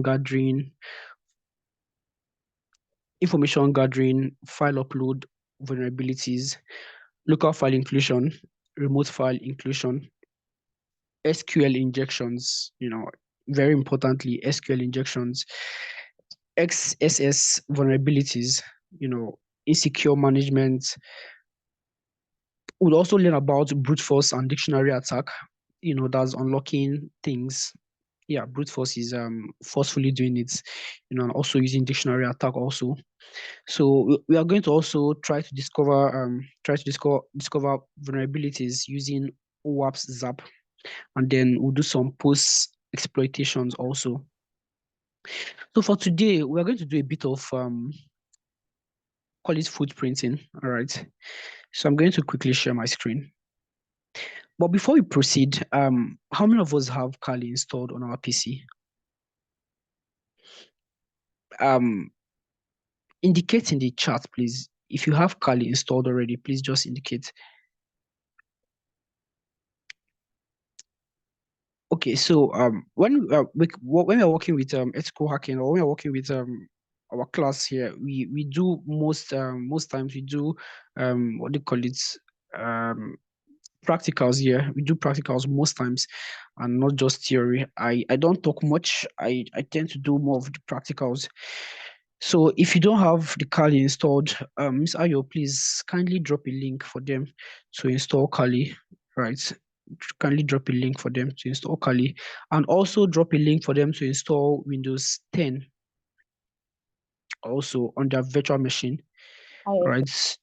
gathering, information gathering, file upload vulnerabilities, local file inclusion, remote file inclusion, SQL injections, very importantly, SQL injections, XSS vulnerabilities, insecure management. We'll also learn about brute force and dictionary attack, that's unlocking things. Yeah, brute force is forcefully doing it, and also using dictionary attack also. So we are going to also try to discover vulnerabilities using OWASP ZAP, and then we'll do some post exploitations also. So for today, we're going to do a bit of call it footprinting. All right. So I'm going to quickly share my screen. But before we proceed, how many of us have Kali installed on our PC? Um, indicate in the chat, please. If you have Kali installed already, please just indicate. Okay, so when we are working with ethical hacking, or when we are working with our class here, we do most times we do what do you call it, um practicals here. We do practicals most times and not just theory. I don't talk much. I tend to do more of the practicals. So if you don't have the Kali installed, Miss Ayo, please kindly drop a link for them to install Kali, right? Kindly drop a link for them to install Kali, and also drop a link for them to install Windows 10 also on their virtual machine, right?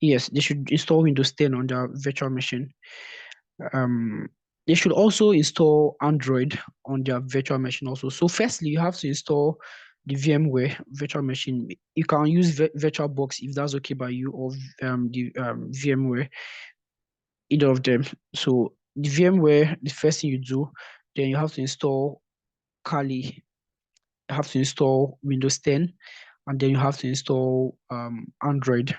They should install Windows 10 on their virtual machine. Um, they should also install Android on their virtual machine also. So firstly, you have to install the VMware virtual machine. You can use VirtualBox if that's okay by you, or the VMware, either of them. So the VMware, the first thing you do, then you have to install Kali. You have to install Windows 10, and then you have to install Android.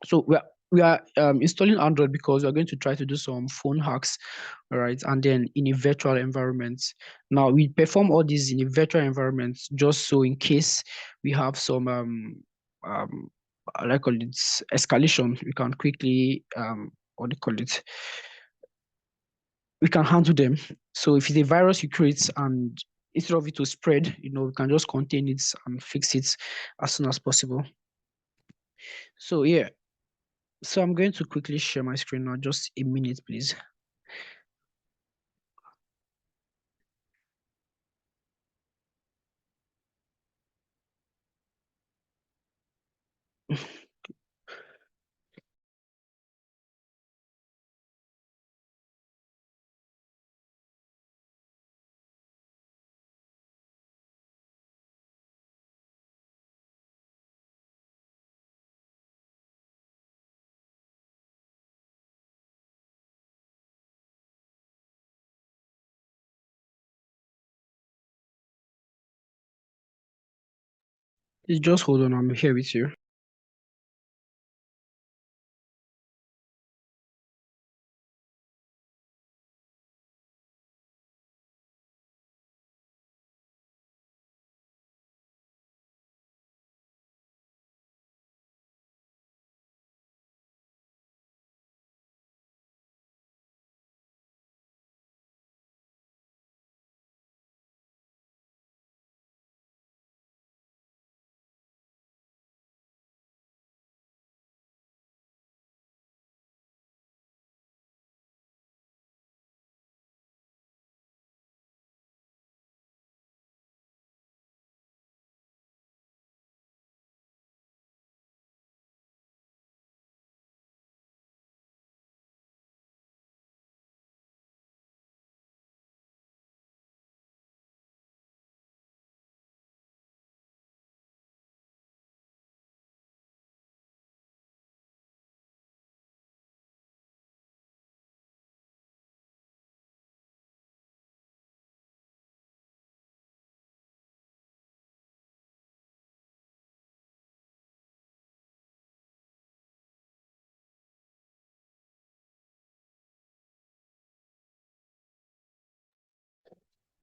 So we are installing Android because we're going to try to do some phone hacks, all right, and then in a virtual environment. Now we perform all these in a virtual environment just so in case we have some um I like call it escalation, we can quickly what do you call it? We can handle them. So if it's a virus you create and instead of it to spread, we can just contain it and fix it as soon as possible. So yeah, so I'm going to quickly share my screen now, just a minute, please. Please just hold on, I'm here with you.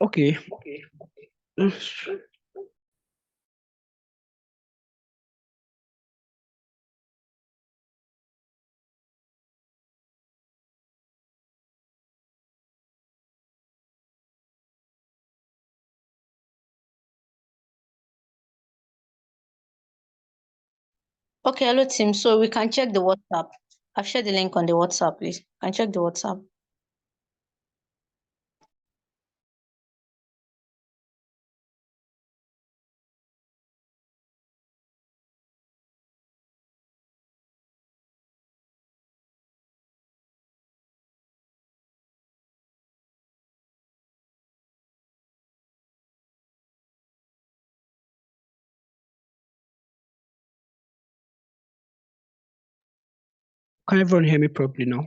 Okay. Okay, hello team. So we can check the WhatsApp. I've shared the link on the WhatsApp, please. You can check the WhatsApp. Can everyone hear me properly now?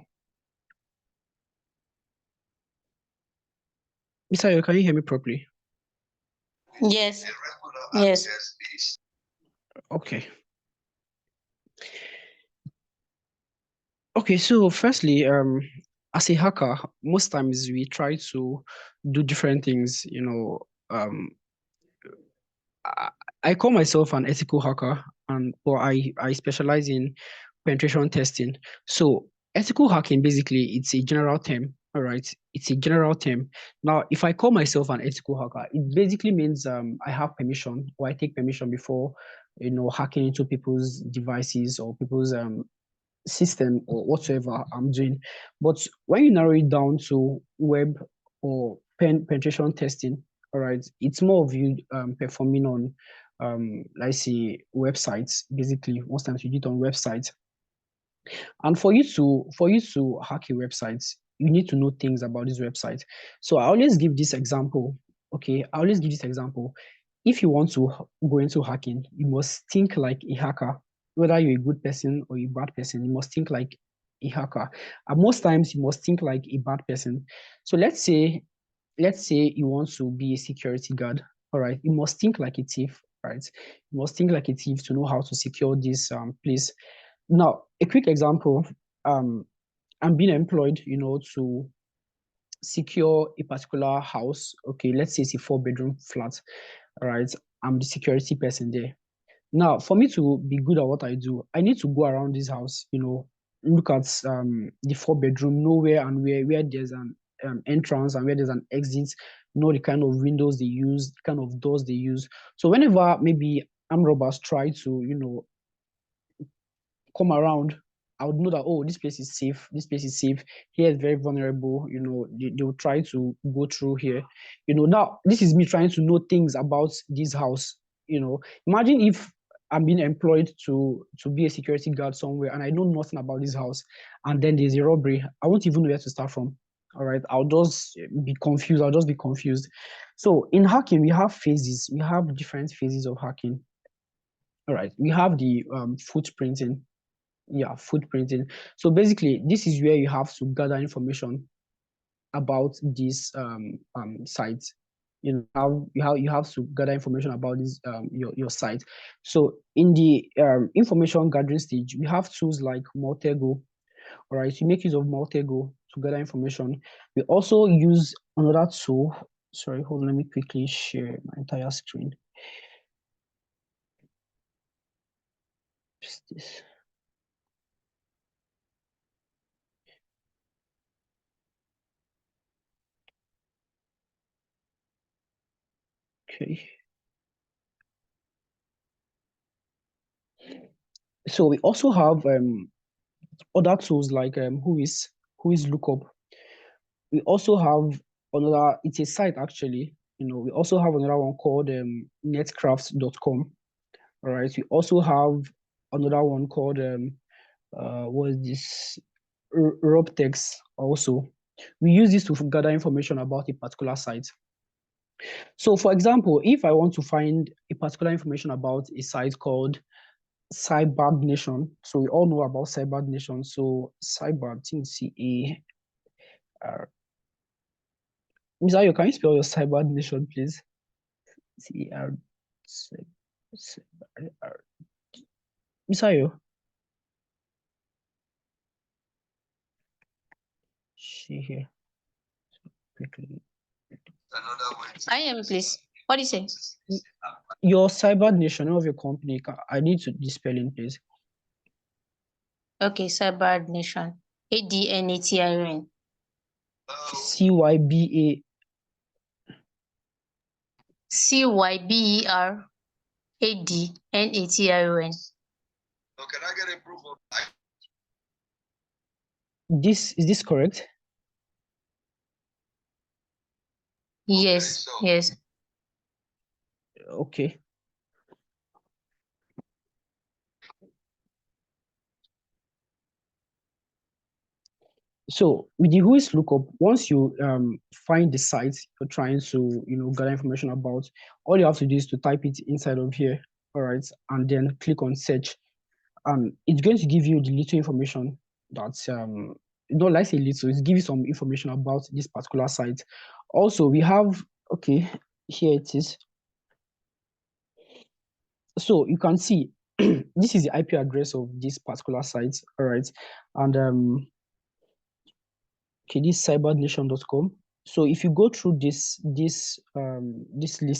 Misayo, can you hear me properly? Yes. Yes. Okay. Okay, so firstly, as a hacker, most times we try to do different things, I call myself an ethical hacker, and or I specialize in penetration testing. So ethical hacking, basically, it's a general term. All right, it's a general term. Now, if I call myself an ethical hacker, it basically means I have permission, or I take permission before hacking into people's devices or people's system or whatsoever I'm doing. But when you narrow it down to web or penetration testing, all right, it's more of you performing on let's say websites. Basically, most times you do it on websites. And for you to hack a website, you need to know things about this website. So I always give this example. Okay, I always give this example. If you want to go into hacking, you must think like a hacker. Whether you're a good person or a bad person, you must think like a hacker. And most times you must think like a bad person. So let's say you want to be a security guard. All right, you must think like a thief, right? You must think like a thief to know how to secure this place. Now, a quick example, I'm being employed, to secure a particular house. Okay, let's say it's a 4-bedroom flat. All right, I'm the security person there. Now, for me to be good at what I do, I need to go around this house, look at the 4-bedroom, know where and where there's an entrance and where there's an exit, know the kind of windows they use, the kind of doors they use. So whenever maybe armed robbers try to, come around, I would know that, oh, this place is safe. This place is safe. Here is very vulnerable. They will try to go through here. Now this is me trying to know things about this house. Imagine if I'm being employed to be a security guard somewhere and I know nothing about this house, and then there's a robbery. I won't even know where to start from. All right, I'll just be confused. I'll just be confused. So in hacking, we have phases. We have different phases of hacking. All right, we have the footprinting. Yeah, footprinting. So basically, this is where you have to gather information about this site. You have to gather information about this your site. So in the information gathering stage, we have tools like Multego. All right, you make use of Multego to gather information. We also use another tool. Sorry, hold on, let me quickly share my entire screen. Just this. Okay. So we also have other tools like Whois Lookup. We also have another, it's a site actually. We also have another one called netcrafts.com. All right. We also have another one called what is this? Robtex also. We use this to gather information about a particular site. So for example, if I want to find a particular information about a site called Cyber Nation, so we all know about Cyber Nation. So Cyber, I think C-A-R. Miss Ayo, can you spell your Cyber Nation, please? C-A-R. Miss Ayo. She here. Quickly. I am, please. What do you say? Your Cyber Nation of your company. I need to the spelling, please. Okay, Cyber Nation. ADNATION. CYBA. CYBERADNATION. So can I get approval? Is this correct? Yes, so yes. Okay. So with the Whois lookup, once you find the site you're trying to gather information about, all you have to do is to type it inside of here, all right, and then click on search. It's going to give you the little information that's not like a little, it's give you some information about this particular site. Also, we have, okay, here it is. So you can see this is the IP address of this particular site, all right, and okay, this cybernation.com. So if you go through this list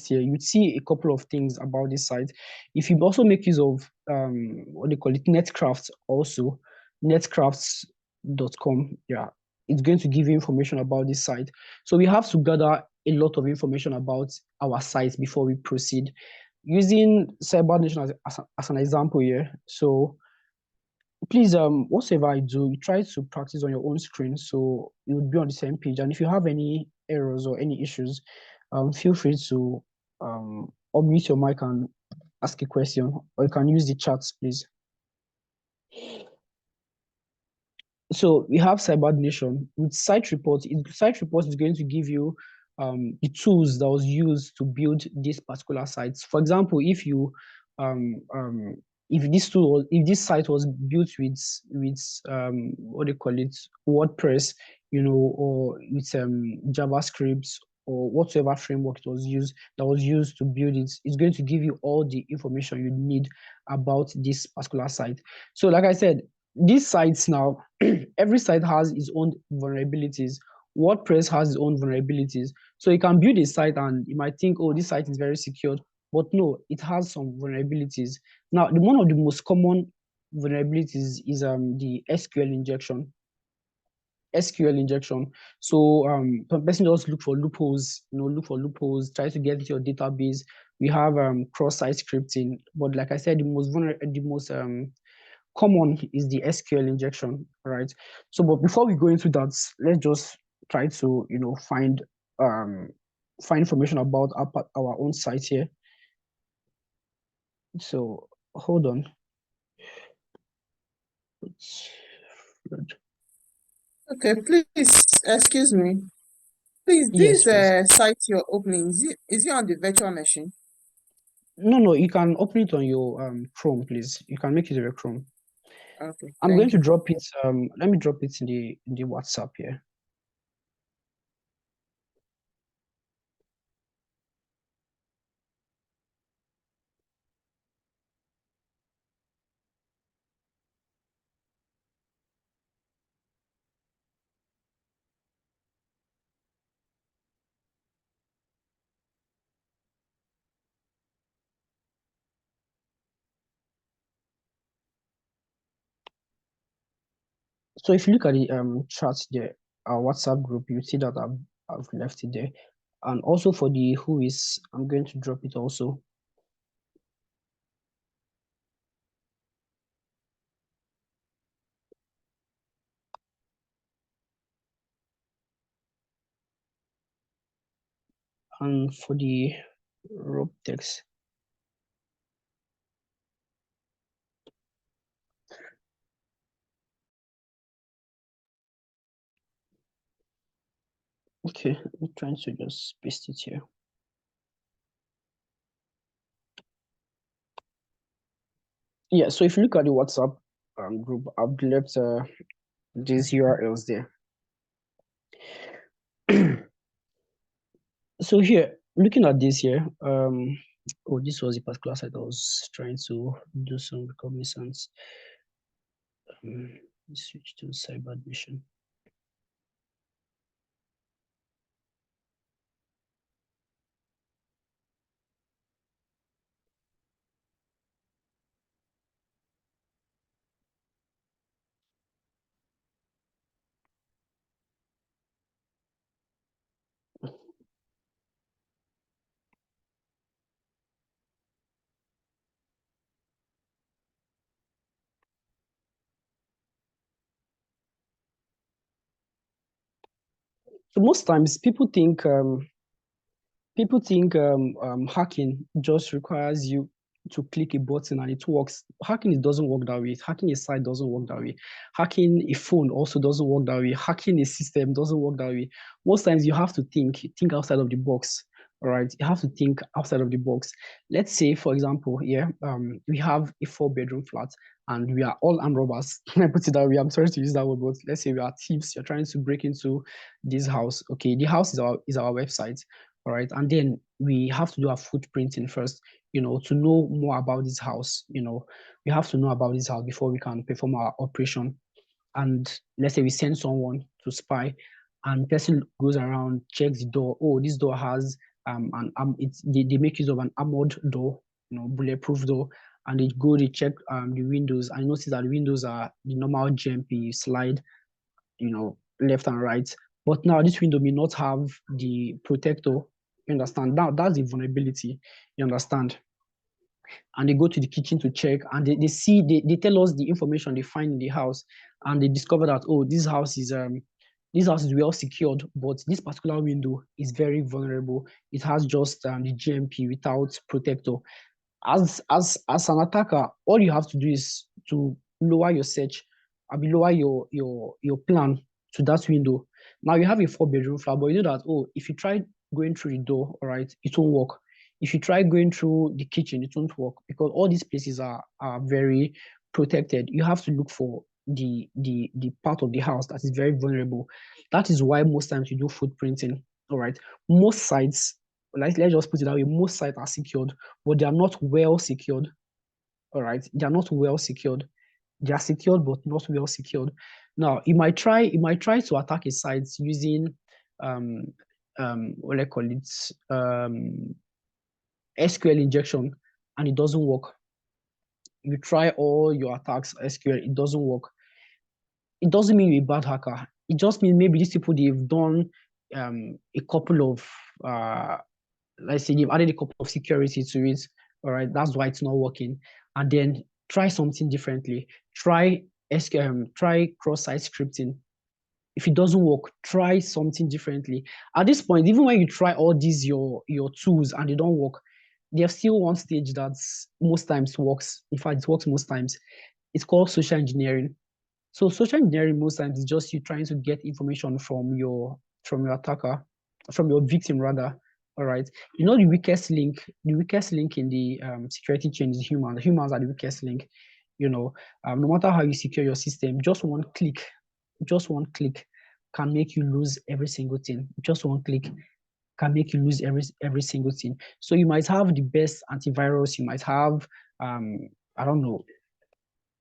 here, you'd see a couple of things about this site. If you also make use of what they call it, Netcraft, also netcrafts.com, yeah, it's going to give you information about this site. So we have to gather a lot of information about our site before we proceed. Using Cybernation as an example here, so please, whatever I do, you try to practice on your own screen so you would be on the same page. And if you have any errors or any issues, feel free to unmute your mic and ask a question, or you can use the chats, please. So we have Cybernation with site reports. Site reports is going to give you the tools that was used to build this particular site. For example, if you if this site was built with what they call it, WordPress, or with JavaScript or whatever framework it was used to build it, it's going to give you all the information you need about this particular site. So like I said, these sites now, every site has its own vulnerabilities. WordPress has its own vulnerabilities. So you can build a site and you might think, oh, this site is very secured. But no, it has some vulnerabilities. Now, one of the most common vulnerabilities is the SQL injection. So the person just look for loopholes, try to get into your database. We have cross-site scripting, but like I said, the most common is the SQL injection, right? So, but before we go into that, let's just try to find information about our own site here. So hold on. Okay, please excuse me. Please, Yes, this site you're opening, is it on the virtual machine? No, you can open it on your Chrome, please. You can make it your Chrome. Okay. I'm going to drop it. Let me drop it in the WhatsApp here. So if you look at the chat there, our WhatsApp group, you see that I've left it there. And also for the Whois, I'm going to drop it also. And for the rope text, okay, I'm trying to just paste it here. Yeah, so if you look at the WhatsApp group, I've left these URLs there. So here, looking at this here, oh, this was a particular site I was trying to do some reconnaissance. Let's switch to Cybernation. So most times people think hacking just requires you to click a button and it works. Hacking, it doesn't work that way. Hacking a site doesn't work that way. Hacking a phone also doesn't work that way. Hacking a system doesn't work that way. Most times you have to think outside of the box. All right, you have to think outside of the box. Let's say, for example, we have a 4-bedroom flat and we are all armed robbers. I put it that way. I'm sorry to use that word, but let's say we are thieves. You're trying to break into this house. Okay, the house is our website. All right, and then we have to do our footprinting first, to know more about this house. We have to know about this house before we can perform our operation. And let's say we send someone to spy, and the person goes around, checks the door. Oh, this door has they make use of an armored door, bulletproof door, and they check the windows. I notice that the windows are the normal GMP slide, left and right. But now this window may not have the protector. You understand? Now that's the vulnerability. You understand? And they go to the kitchen to check, and they tell us the information they find in the house, and they discover that, oh, this house is well secured, but this particular window is very vulnerable. It has just the GMP without protector. As an attacker, all you have to do is to lower your search, lower your plan to that window. Now you have a 4-bedroom flat, but you know that, oh, if you try going through the door, all right, it won't work. If you try going through the kitchen, it won't work, because all these places are very protected. You have to look for the part of the house that is very vulnerable. That is why most times you do footprinting. All right, most sites, let's just put it that way, most sites are secured, but they are not well secured. All right, they are not well secured. They are secured but not well secured. Now you might try to attack a site using what do I call it, SQL injection, and it doesn't work. You try all your attacks SQL, it doesn't work. It doesn't mean you're a bad hacker. It just means maybe these people, they've done a couple of let's say they've added a couple of security to it. All right, that's why it's not working. And then try something differently. Try cross-site scripting. If it doesn't work, try something differently. At this point, even when you try all these your tools and they don't work, there's still one stage that most times works. In fact, it works most times. It's called social engineering. So social engineering most times is just you trying to get information from your attacker, from your victim rather. All right. The weakest link in the security chain is human. The humans are the weakest link. No matter how you secure your system, just one click can make you lose every single thing. Just one click can make you lose every single thing. So you might have the best antivirus, you might have I don't know,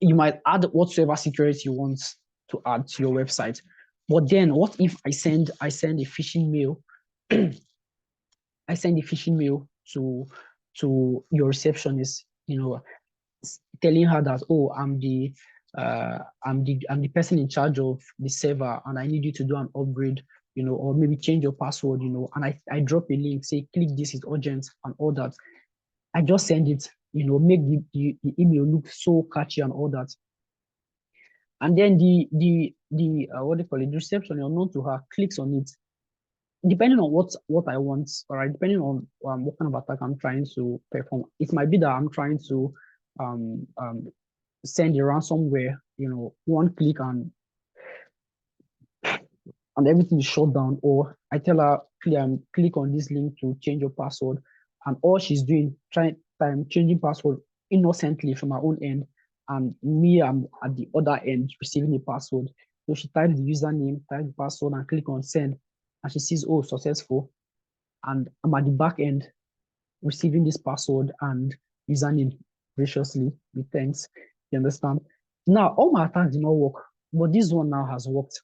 you might add whatsoever security you want to add to your website. But then what if I send a phishing mail? I send a phishing mail to your receptionist, telling her that, oh, I'm the person in charge of the server, and I need you to do an upgrade, or maybe change your password, and I drop a link, say click this, is urgent, and all that. I just send it, make the email look so catchy and all that. And then the what do you call it, the reception unknown to her clicks on it. Depending on what I want, all right, depending on what kind of attack I'm trying to perform, it might be that I'm trying to send a ransomware, one click and everything is shut down, or I tell her click on this link to change your password, and all she's doing changing password innocently from her own end, and me, I'm at the other end receiving the password. So she types the username, types the password, and click on send, and she sees, oh, successful, and I'm at the back end receiving this password and username graciously with thanks. You understand? Now all my attacks did not work, but this one now has worked.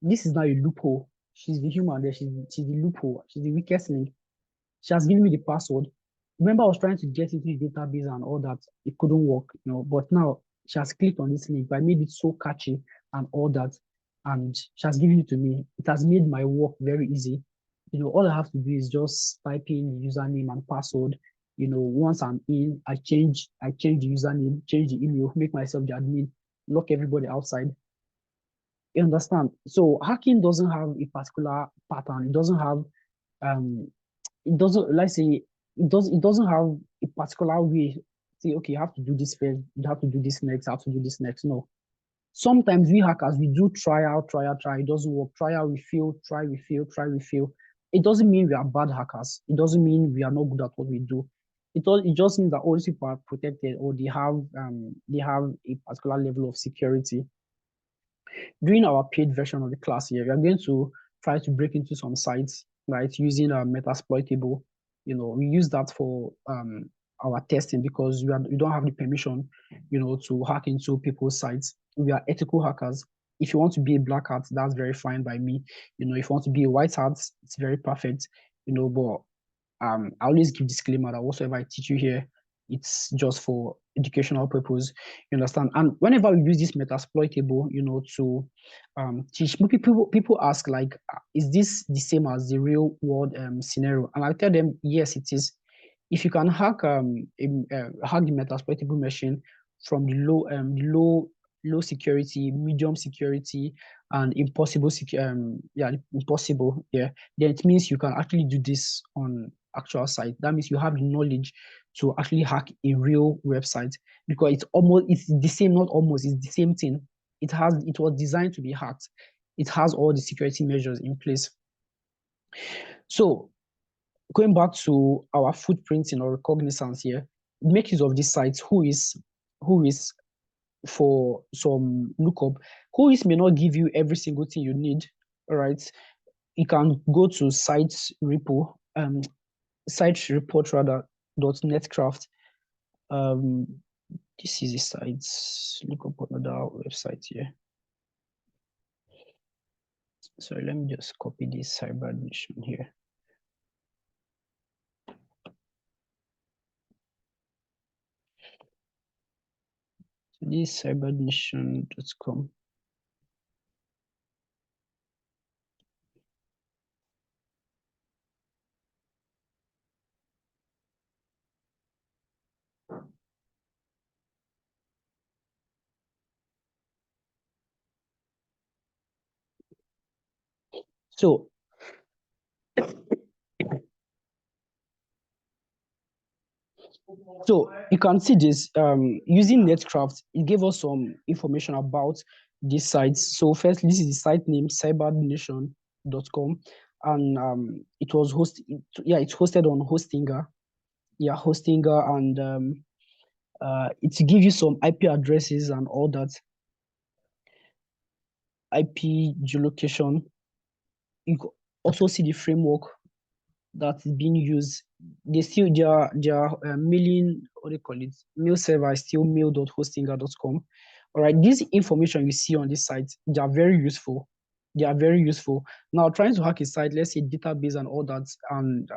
This is now a loophole. She's the human there. She's the loophole. She's the weakest link. She has given me the password. Remember, I was trying to get into the database and all that. It couldn't work, but now she has clicked on this link. But I made it so catchy and all that. And she has given it to me. It has made my work very easy. All I have to do is just type in the username and password. Once I'm in, I change the username, change the email, make myself the admin, lock everybody outside. You understand? So hacking doesn't have a particular pattern. It doesn't have it doesn't, let's say, it doesn't have a particular way. Say, okay, you have to do this first, you have to do this next, you have to do this next. No. Sometimes we hackers, we do try out, it doesn't work. Try out, we fail, try, we fail, try, we fail. It doesn't mean we are bad hackers. It doesn't mean we are not good at what we do. It just means that all these people are protected, or they have a particular level of security. During our paid version of the class here, we are going to try to break into some sites, right, using a Metasploitable. We use that for our testing, because we don't have the permission, to hack into people's sites. We are ethical hackers. If you want to be a black hat, that's very fine by me. If you want to be a white hat, it's very perfect. But I always give disclaimer that whatsoever I teach you here, it's just for educational purpose. You understand? And whenever we use this Metasploitable, to teach people ask, like, is this the same as the real world scenario? And I tell them, yes, it is. If you can hack the Metasploitable machine from the low security, medium security, and impossible impossible, then it means you can actually do this on actual site. That means you have the knowledge to actually hack a real website, because it's the same, not almost, it's the same thing. It was designed to be hacked. It has all the security measures in place. So going back to our footprinting or recognizance here, make use of these sites. Whois for some lookup. Whois may not give you every single thing you need. All right, you can go to site report rather .netcraft. This is the site. Look up another website here. Sorry, let me just copy this CyberAdmission here. So this is cyberadmission.com. So you can see this using Netcraft, it gave us some information about these sites. So first, this is the site name, cyberadmission.com, and it's hosted on Hostinger. Yeah, Hostinger, and it gives you some IP addresses and all that. IP geolocation. You can also see the framework that is being used. Their mailing, what do you call it? Mail server is still mail.hostinger.com. All right, this information you see on this site, they are very useful. They are very useful. Now, trying to hack a site, let's say database and all that, and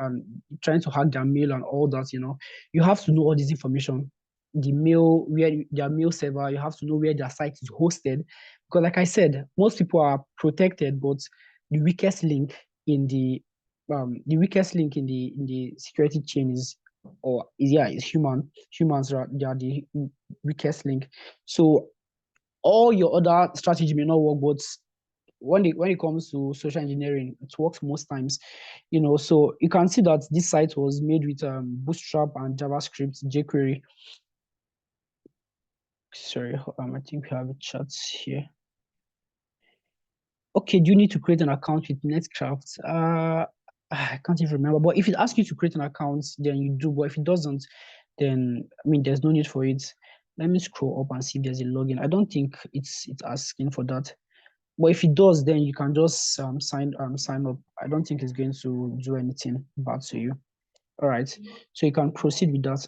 trying to hack their mail and all that, you have to know all this information. The mail, where their mail server, you have to know where their site is hosted. Because like I said, most people are protected, but the weakest link in the security chain is human. Humans they are the weakest link. So all your other strategy may not work, but when it comes to social engineering, it works most times. So you can see that this site was made with Bootstrap and JavaScript, jQuery. Sorry, I think we have a chat here. Okay, do you need to create an account with Netcraft? I can't even remember, but if it asks you to create an account, then you do. But if it doesn't, then there's no need for it. Let me scroll up and see if there's a login. I don't think it's asking for that. But if it does, then you can just sign up. I don't think it's going to do anything bad to you. All right, so you can proceed with that.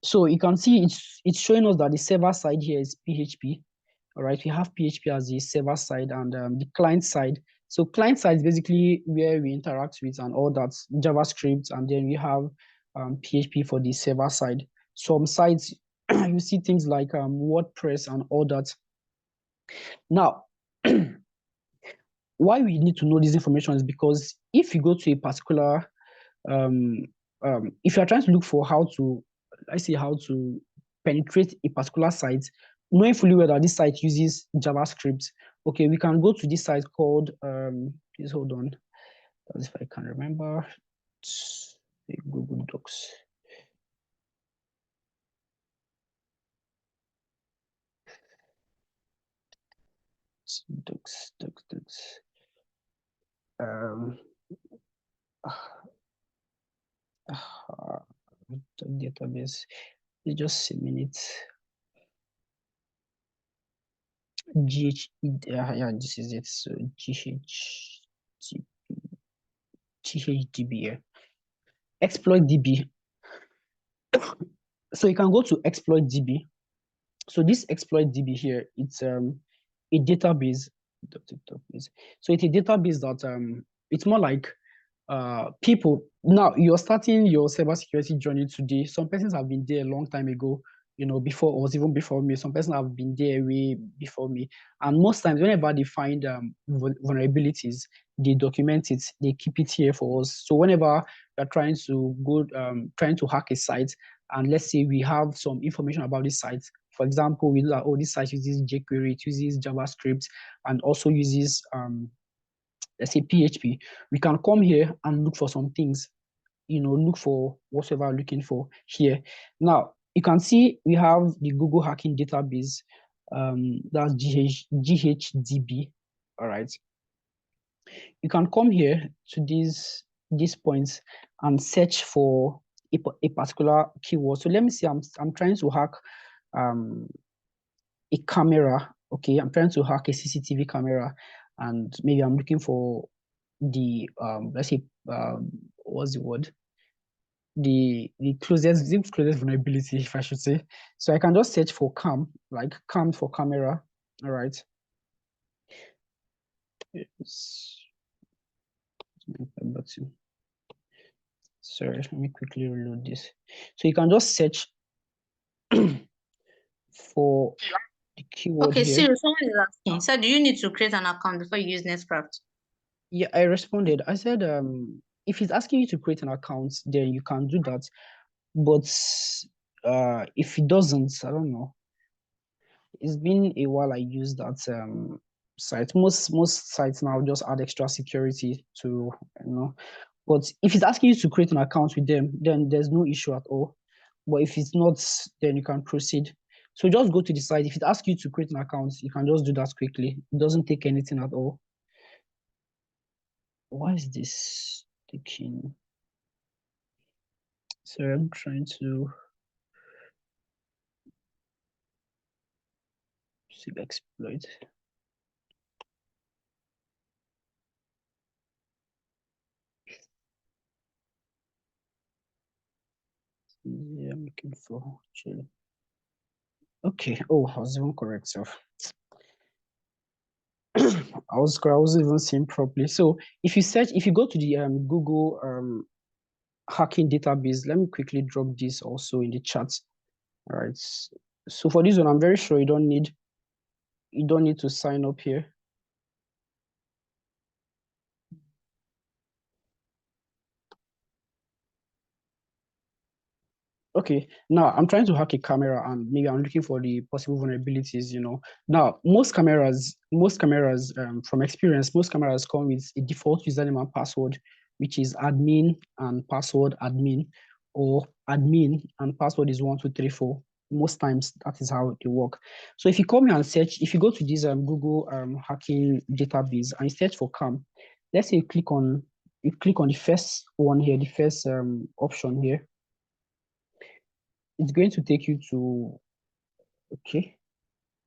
So you can see it's showing us that the server side here is PHP. All right, we have PHP as the server side, and the client side. So client side is basically where we interact with and all that, JavaScript, and then we have PHP for the server side. Some sites, you see things like WordPress and all that. Now, why we need to know this information is because if you go to a particular, if you are trying to look for how to penetrate a particular site, knowing fully well that this site uses JavaScript, okay, we can go to this site called, please hold on, that's if I can remember, it's the Google Docs. Docs. The database. It's just a minute. Yeah, this is it. So GHDB, yeah. Exploit DB. So you can go to exploit DB. So this exploit DB here, it's a database. So it's a database that it's more like people. Now you're starting your cybersecurity journey today. Some persons have been there a long time ago, you know, before us, even before me. Some persons have been there way before me. And most times, whenever they find vulnerabilities, they document it, they keep it here for us. So whenever we're trying to go, trying to hack a site, and let's say we have some information about this site. For example, we know that, oh, this site uses jQuery, it uses JavaScript, and also uses let's say PHP. We can come here and look for some things, you know, look for whatever we're looking for here. Now, you can see we have the Google Hacking Database, that's GHDB, all right. You can come here to these points and search for a particular keyword. So let me see, I'm trying to hack a camera, okay? I'm trying to hack a CCTV camera, and maybe I'm looking for the let's say what's the word, the closest vulnerability, if I should say. So I can just search for cam, like cam for camera. All right. Sorry, let me quickly reload this. So you can just search for the keyword Okay, here. Cyril, someone is asking. So do you need to create an account before you use Nextcraft? Yeah, I responded. I said, if it's asking you to create an account, then you can do that. But if it doesn't, I don't know. It's been a while I used that site. Most sites now just add extra security to, you know. But if it's asking you to create an account with them, then there's no issue at all. But if it's not, then you can proceed. So just go to the site. If it asks you to create an account, you can just do that quickly. It doesn't take anything at all. Why is this taking? So I'm trying to see exploit. Yeah, I'm looking for actually. Okay. Oh, I was even correct. So I was even seeing properly. So if you go to the Google hacking database, let me quickly drop this also in the chat. All right. So for this one, I'm very sure you don't need to sign up here. Okay, now I'm trying to hack a camera and maybe I'm looking for the possible vulnerabilities, you know. Now, most cameras, from experience, most cameras come with a default username and password, which is admin and password admin, or admin and password is 1234. Most times that is how they work. So if you come here and search, if you go to this Google hacking database and you search for cam, let's say you click on the first one here, the first option here. It's going to take you to, okay,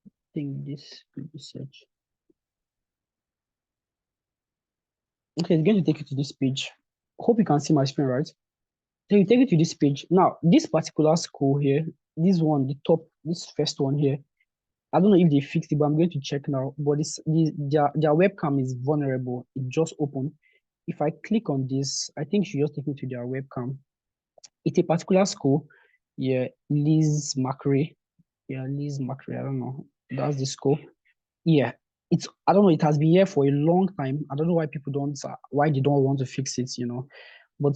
I think this could be search. Okay, it's going to take you to this page. Hope you can see my screen, right? So you take it to this page. Now, this particular school here, this one, the top, this first one here, I don't know if they fixed it, but I'm going to check now. But their webcam is vulnerable. It just opened. If I click on this, I think she just take me to their webcam. It's a particular school. Yeah, Liz McRae. Yeah, Liz McRae. I don't know. That's the school. Yeah, I don't know, it has been here for a long time. I don't know why why they don't want to fix it, you know. But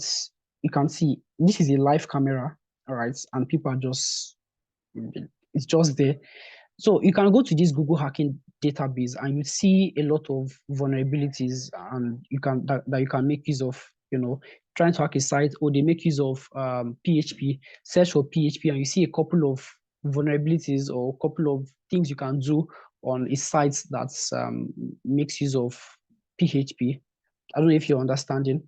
you can see this is a live camera, all right, and people are just, it's just there. So you can go to this Google hacking database and you see a lot of vulnerabilities and that you can make use of, trying to hack a site, or they make use of PHP, search for PHP, and you see a couple of vulnerabilities or a couple of things you can do on a site that makes use of PHP. I don't know if you're understanding.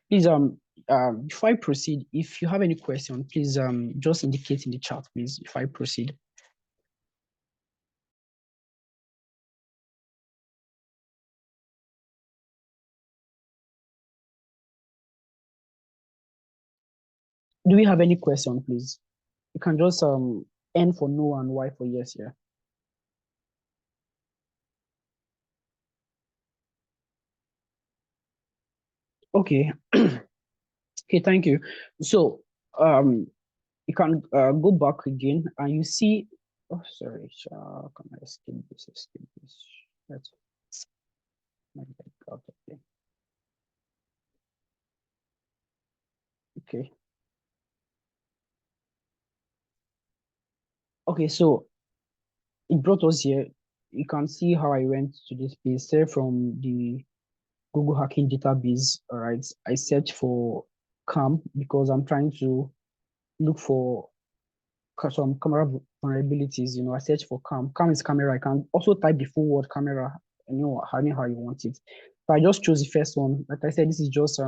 Please, before I proceed, if you have any question, please just indicate in the chat, please, if I proceed. Do we have any question, please? You can just N for no and Y for yes here. Okay. Okay, thank you. So you can go back again and you see, oh sorry, can I skip this? Let's make that out. Okay. Okay, so it brought us here. You can see how I went to this page there from the Google hacking database. All right, I searched for CAM because I'm trying to look for some camera vulnerabilities. I search for CAM. CAM is camera. I can also type the full word camera, how you want it. So I just chose the first one. Like I said, this is just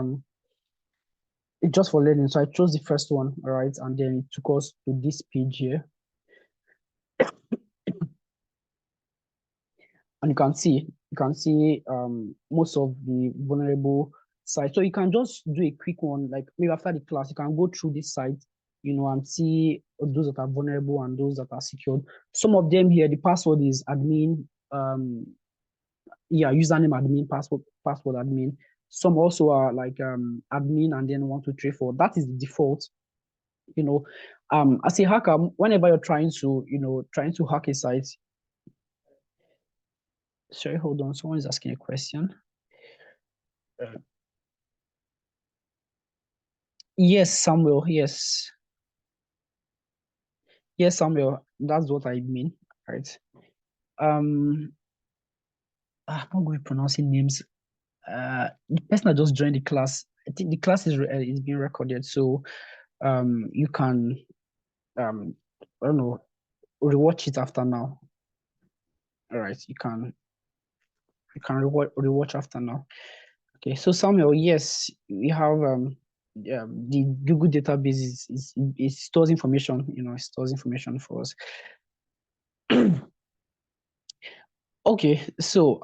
it's just for learning. So I chose the first one, all right, and then it took us to this page here. And you can see most of the vulnerable sites. So you can just do a quick one, like maybe after the class, you can go through this site, and see those that are vulnerable and those that are secured. Some of them here, the password is admin, username admin, password admin. Some also are like admin and then 1, 2, 3, 4. That is the default. As a hacker, whenever you're trying to hack a site. Sorry, hold on. Someone is asking a question. Yes, Samuel. Yes. Yes, Samuel. That's what I mean, right? I'm not going to be pronouncing names. The person that just joined the class, I think the class is being recorded, so you can I don't know, rewatch it after now. All right, you can rewatch after now. Okay, so Samuel, yes, we have the Google database is stores information, it stores information for us. Okay, so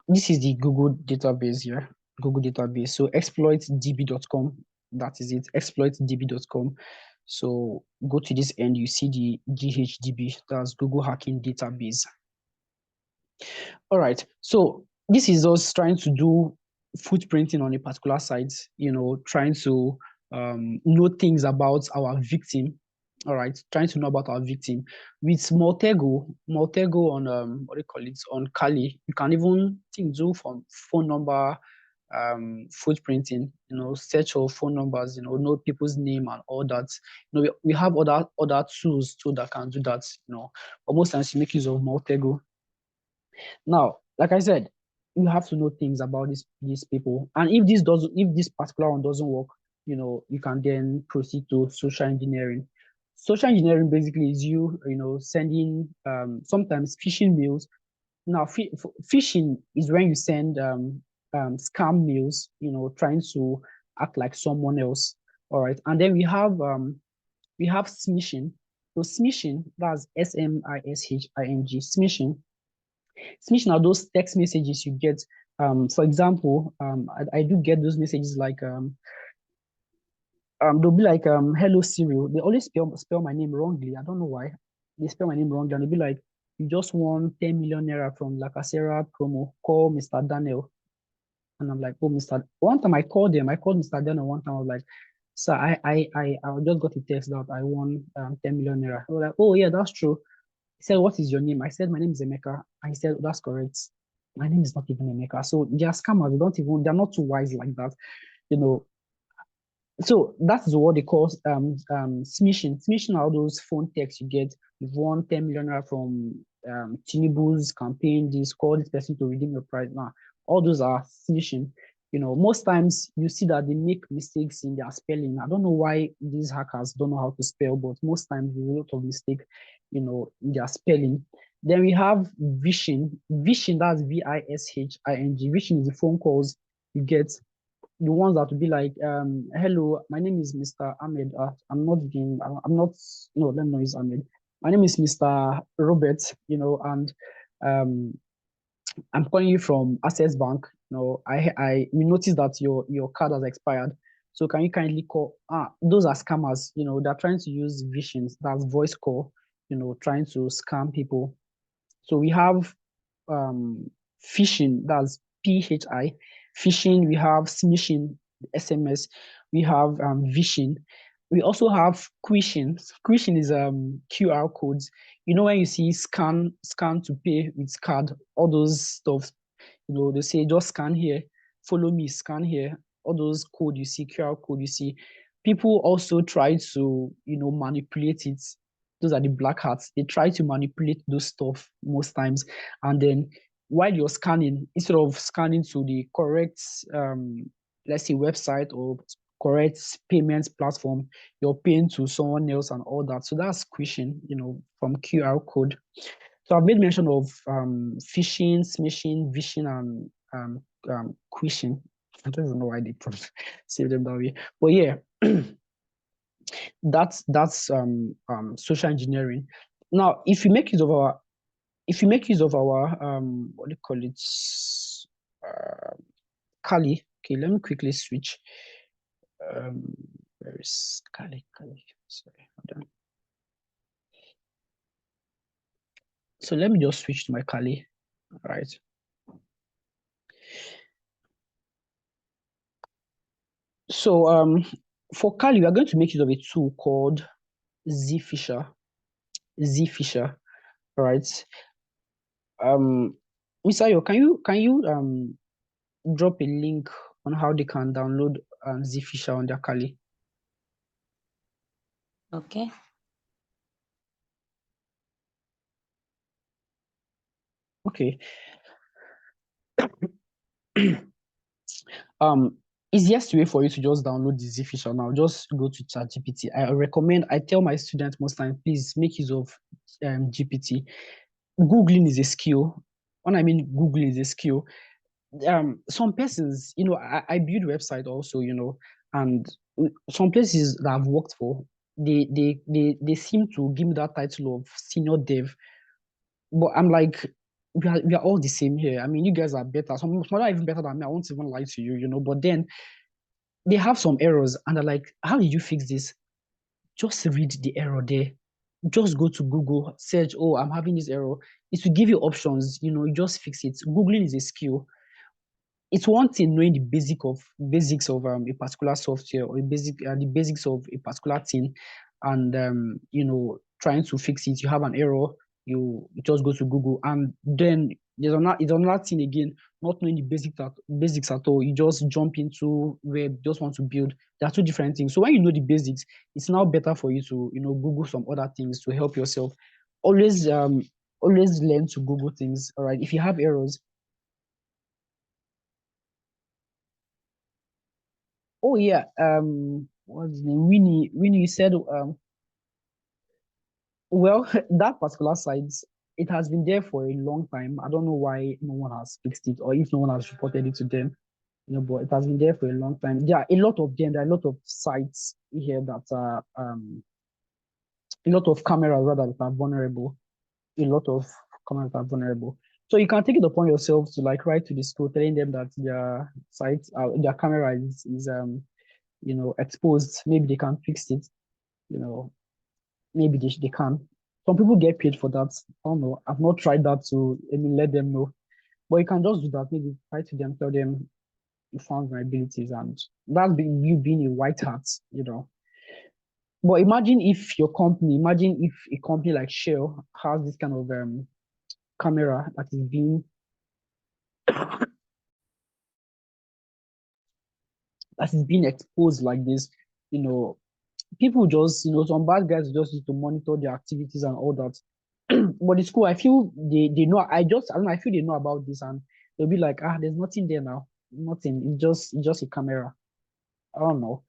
this is the Google database here, Google database. So exploitdb.com, that is it, exploitdb.com. So go to this end, you see the GHDB, that's Google Hacking Database. All right, so this is us trying to do footprinting on a particular site, trying to know things about our victim. All right, trying to know about our victim. With Maltego on what do you call it, on Kali, you can even do from phone number footprinting, search for phone numbers, know people's name and all that. We have other tools too that can do that, but most times you make use of Maltego. Now, like I said, you have to know things about these people, and if this particular one doesn't work, you can then proceed to social engineering. Social engineering basically is you sending sometimes phishing mails. Now, phishing is when you send scam mails, trying to act like someone else. All right, and then we have smishing. So smishing, that's SMISHING. Smishing are those text messages you get. For example, I do get those messages like they'll be like hello Cyril. They always spell my name wrongly. I don't know why. They spell my name wrongly, and they'll be like, you just won 10 million naira from Lacasera promo. Call Mr. Daniel. And I'm like, oh, one time I called Mr. Daniel one time. I was like, sir, I just got a text that I won 10 million naira. I was like, oh yeah, that's true. He said, what is your name? I said, my name is Emeka. And he said, that's correct. My name is not even Emeka. So they are scammers. They're not too wise like that, So that is what they call smishing. Smishing are those phone texts you get. you've won 10 million naira from Tinubu's campaign, this call this person to redeem your prize. Now, all those are phishing. You know, most times you see that they make mistakes in their spelling. I don't know why these hackers don't know how to spell, but most times there's a lot of mistake, you know, in their spelling. Then we have vishing. Vishing, that's Vishing. Vishing is the phone calls you get, the ones that will be like, hello, my name is Mr. Ahmed. I'm not, no, let me know it's Ahmed. My name is Mr. Robert, you know, and I'm calling you from Access Bank. You know, we noticed that your card has expired. So can you kindly call? Those are scammers. You know, they're trying to use visions, that's voice call. You know, trying to scam people. So we have phishing, that's PHI. Phishing. We have smishing, SMS. We have vishing. We also have quishing. Quishing is QR codes. You know, when you see scan to pay with card, all those stuff, you know, they say just scan here, follow me, scan here. All those code you see, QR code you see. People also try to, you know, manipulate it. Those are the black hats. They try to manipulate those stuff most times. And then while you're scanning, instead of scanning to the correct, let's say, website or correct payments platform, you're paying to someone else and all that. So that's phishing, you know, from QR code. So I've made mention of phishing, smishing, vishing, and quishing. I don't even know why they say them that way. But yeah, that's social engineering. Now, if you make use of our what do you call it, Kali. Okay, let me quickly switch. Where is Kali? Sorry, hold on. So let me just switch to my Kali. All right. So for Kali, we are going to make use of a tool called Zfisher. Zfisher, all right. Mr. Ayo, can you drop a link on how they can download Zfisher on their Kali? Okay. Okay. Easiest way for you to just download the Zfisher now, just go to ChatGPT. I tell my students most time, please make use of GPT. Googling is a skill. When I mean Googling is a skill, some persons, you know, I build website also, you know, and some places that I've worked for, they seem to give me that title of senior dev, but I'm like, we are all the same here. I mean, you guys are better. Some are even better than me. I won't even lie to you, you know. But then they have some errors, and they're like, how did you fix this? Just read the error there. Just go to Google, search, oh, I'm having this error. It will give you options, you know, you just fix it. Googling is a skill. It's one thing knowing the basics of a particular software or the basics of a particular thing, and you know, trying to fix it. You have an error, you just go to Google, and then it's another thing again, not knowing the basics at all. You just jump into where you just want to build. There are two different things. So when you know the basics, it's now better for you to, you know, Google some other things to help yourself. Always learn to Google things. All right. If you have errors. Oh yeah, what's his name? Winnie said, well, that particular site, it has been there for a long time. I don't know why no one has fixed it or if no one has reported it to them, you know, but it has been there for a long time. There are a lot of them, there are a lot of sites here that are a lot of cameras rather that are vulnerable. A lot of cameras are vulnerable. So you can take it upon yourself to like write to the school telling them that their site, their camera is you know, exposed. Maybe they can fix it, you know, maybe they can. Some people get paid for that. I don't know. I've not tried that to, I mean, let them know. But you can just do that. Maybe write to them, tell them you found vulnerabilities, and that's you being a white hat, you know. But imagine if a company like Shell has this kind of camera that is being exposed like this, you know, people just, some bad guys just need to monitor their activities and all that. But the school, I feel they know. I don't know. I feel they know about this, and they'll be like, there's nothing there now, nothing. It's just a camera. I don't know.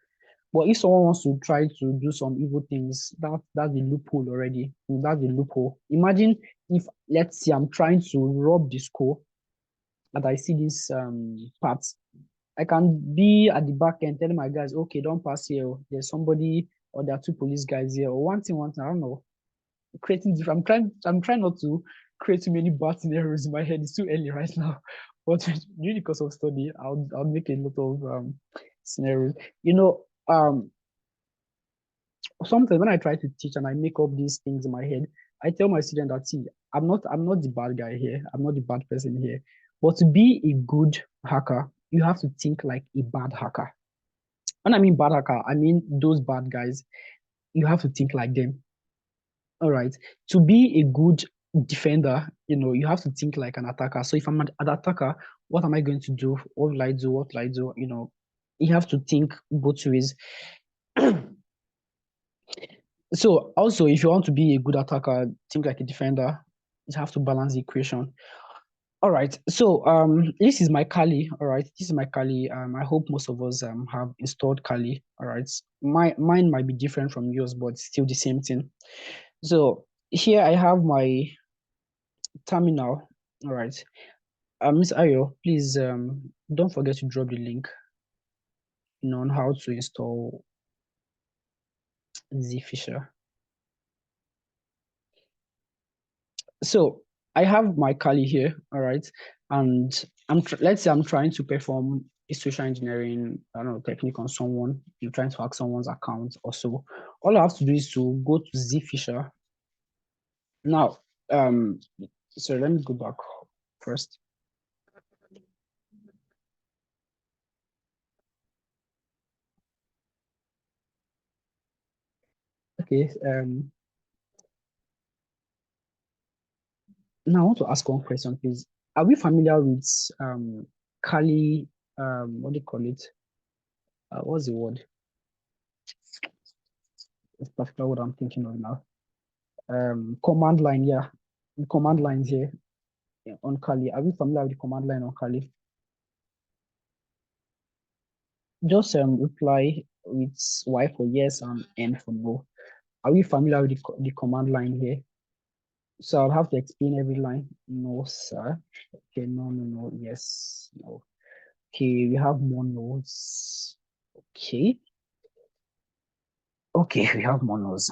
But if someone wants to try to do some evil things, that's the loophole already. That's the loophole. Imagine if, let's say, I'm trying to rob the school, and I see this parts. I can be at the back end telling my guys, okay, don't pass here. There's somebody, or there are two police guys here, or one thing, I don't know. Creating different. I'm trying not to create too many bad scenarios in my head. It's too early right now. But during the course of study, I'll make a lot of scenarios. Sometimes when I try to teach and I make up these things in my head, I tell my student that, see, I'm not the bad guy here. I'm not the bad person here. But to be a good hacker, you have to think like a bad hacker. When I mean bad hacker, I mean those bad guys. You have to think like them. All right. To be a good defender, you have to think like an attacker. So if I'm an attacker, what am I going to do? What will I do? What will I do? You have to think both ways. So also, if you want to be a good attacker, think like a defender, you have to balance the equation. All right. So this is my Kali. All right. This is my Kali. I hope most of us have installed Kali. All right. Mine might be different from yours, but still the same thing. So here I have my terminal. All right. Miss Ayo, please don't forget to drop the link on how to install Zfisher. So I have my Kali here, all right, and let's say I'm trying to perform a social engineering, I don't know, technique on someone. You're trying to hack someone's account or so. All I have to do is to go to Zfisher. Now, so let me go back first. Okay, now I want to ask one question, please. Are we familiar with Kali, what do you call it? What's the word? It's particular what I'm thinking of now. Command line, yeah. The command lines here on Kali. Are we familiar with the command line on Kali? Just reply with Y for yes and N for no. Are we familiar with the command line here? So I'll have to explain every line. No, sir. Okay, no, yes, no. Okay, we have more nodes. Okay. Okay, we have more nodes.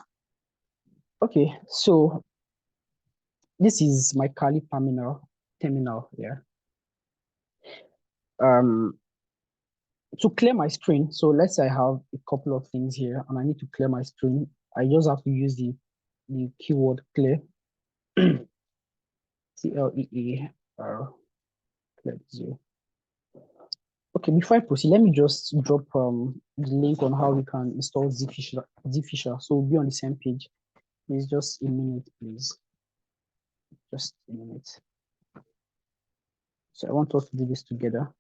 Okay, so this is my Kali terminal here. To clear my screen, so let's say I have a couple of things here and I need to clear my screen. I just have to use the keyword clear. CLEAR, clear 0. Okay, before I proceed, let me just drop the link on how we can install Zfisher. So we'll be on the same page. Please, just a minute, please. Just a minute. So I want us to do this together.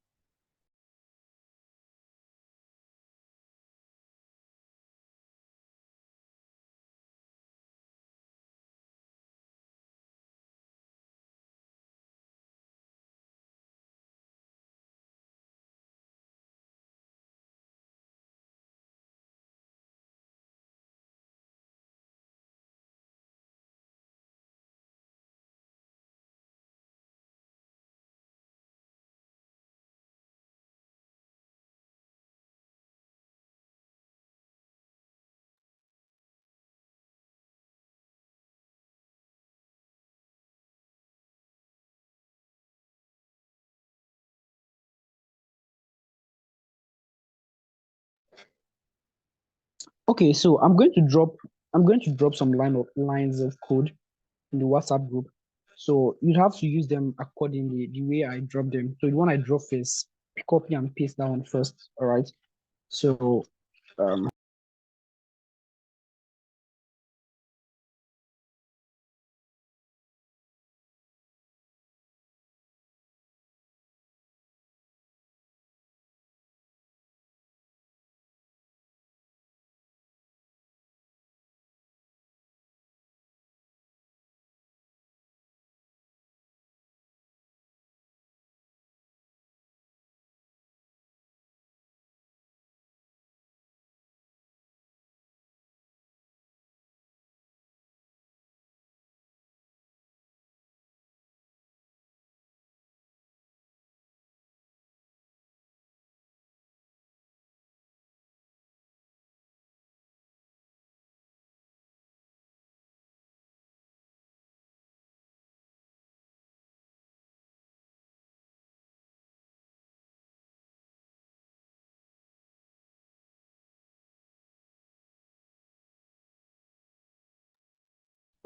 Okay, so I'm going to drop some lines of code in the WhatsApp group. So you have to use them accordingly, the way I drop them. So the one I drop first, copy and paste that one first. All right. So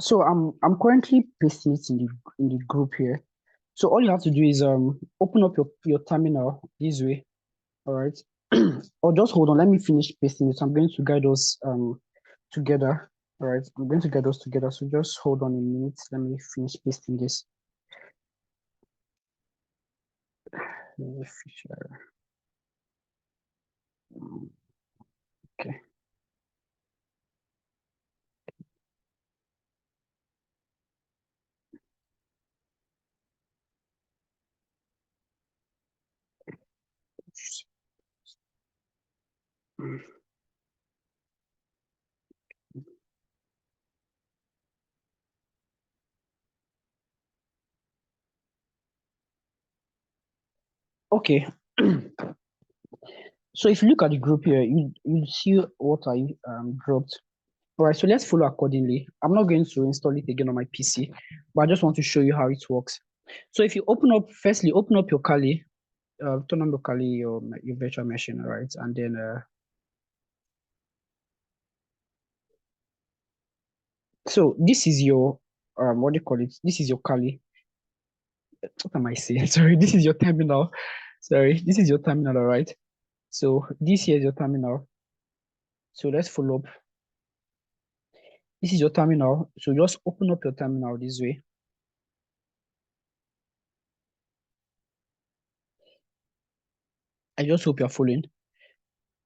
So I'm currently pasting it in the group here. So all you have to do is open up your terminal this way. All right. Or just hold on. Let me finish pasting it. So I'm going to guide us together. All right. I'm going to guide us together. So just hold on a minute. Let me finish pasting this. Feature. Okay. Okay. So if you look at the group here, you see what I dropped. All right, so let's follow accordingly. I'm not going to install it again on my PC, but I just want to show you how it works. So if you firstly open up your Kali, turn on locally your virtual machine, right? And then so this is your what do you call it? This is your Kali. What am I saying? Sorry, this is your terminal. Sorry, this is your terminal, all right? So this here is your terminal. So let's follow up. This is your terminal. So just open up your terminal this way. I just hope you're following.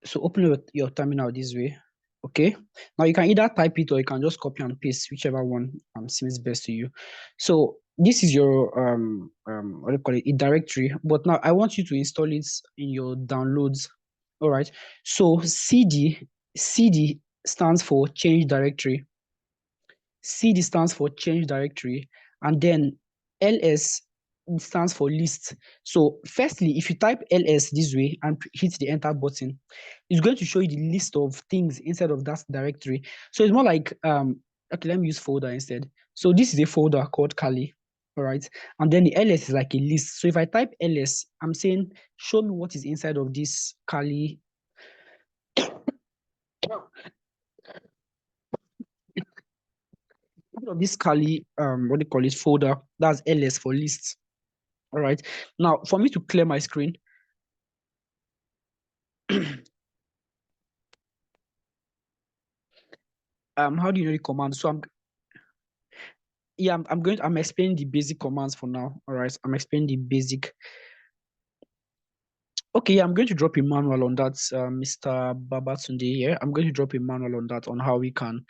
So open your terminal this way. Okay. Now you can either type it or you can just copy and paste, whichever one seems best to you. So this is your what do you call it, a directory. But now I want you to install it in your downloads. All right. So CD stands for change directory. CD stands for change directory, and then LS stands for list. So firstly, if you type LS this way and hit the enter button, it's going to show you the list of things inside of that directory. So it's more like okay, let me use folder instead. So this is a folder called Kali. All right, and then the LS is like a list. So if I type LS, I'm saying show me what is inside of this Kali of this Kali what do you call it, folder. That's LS for lists. All right, now for me to clear my screen, how do you know the command? So I'm explaining the basic commands for now. All right, I'm explaining the basic. Okay, yeah, I'm going to drop a manual on that, Mr. Babatunde here. I'm going to drop a manual on that on how you can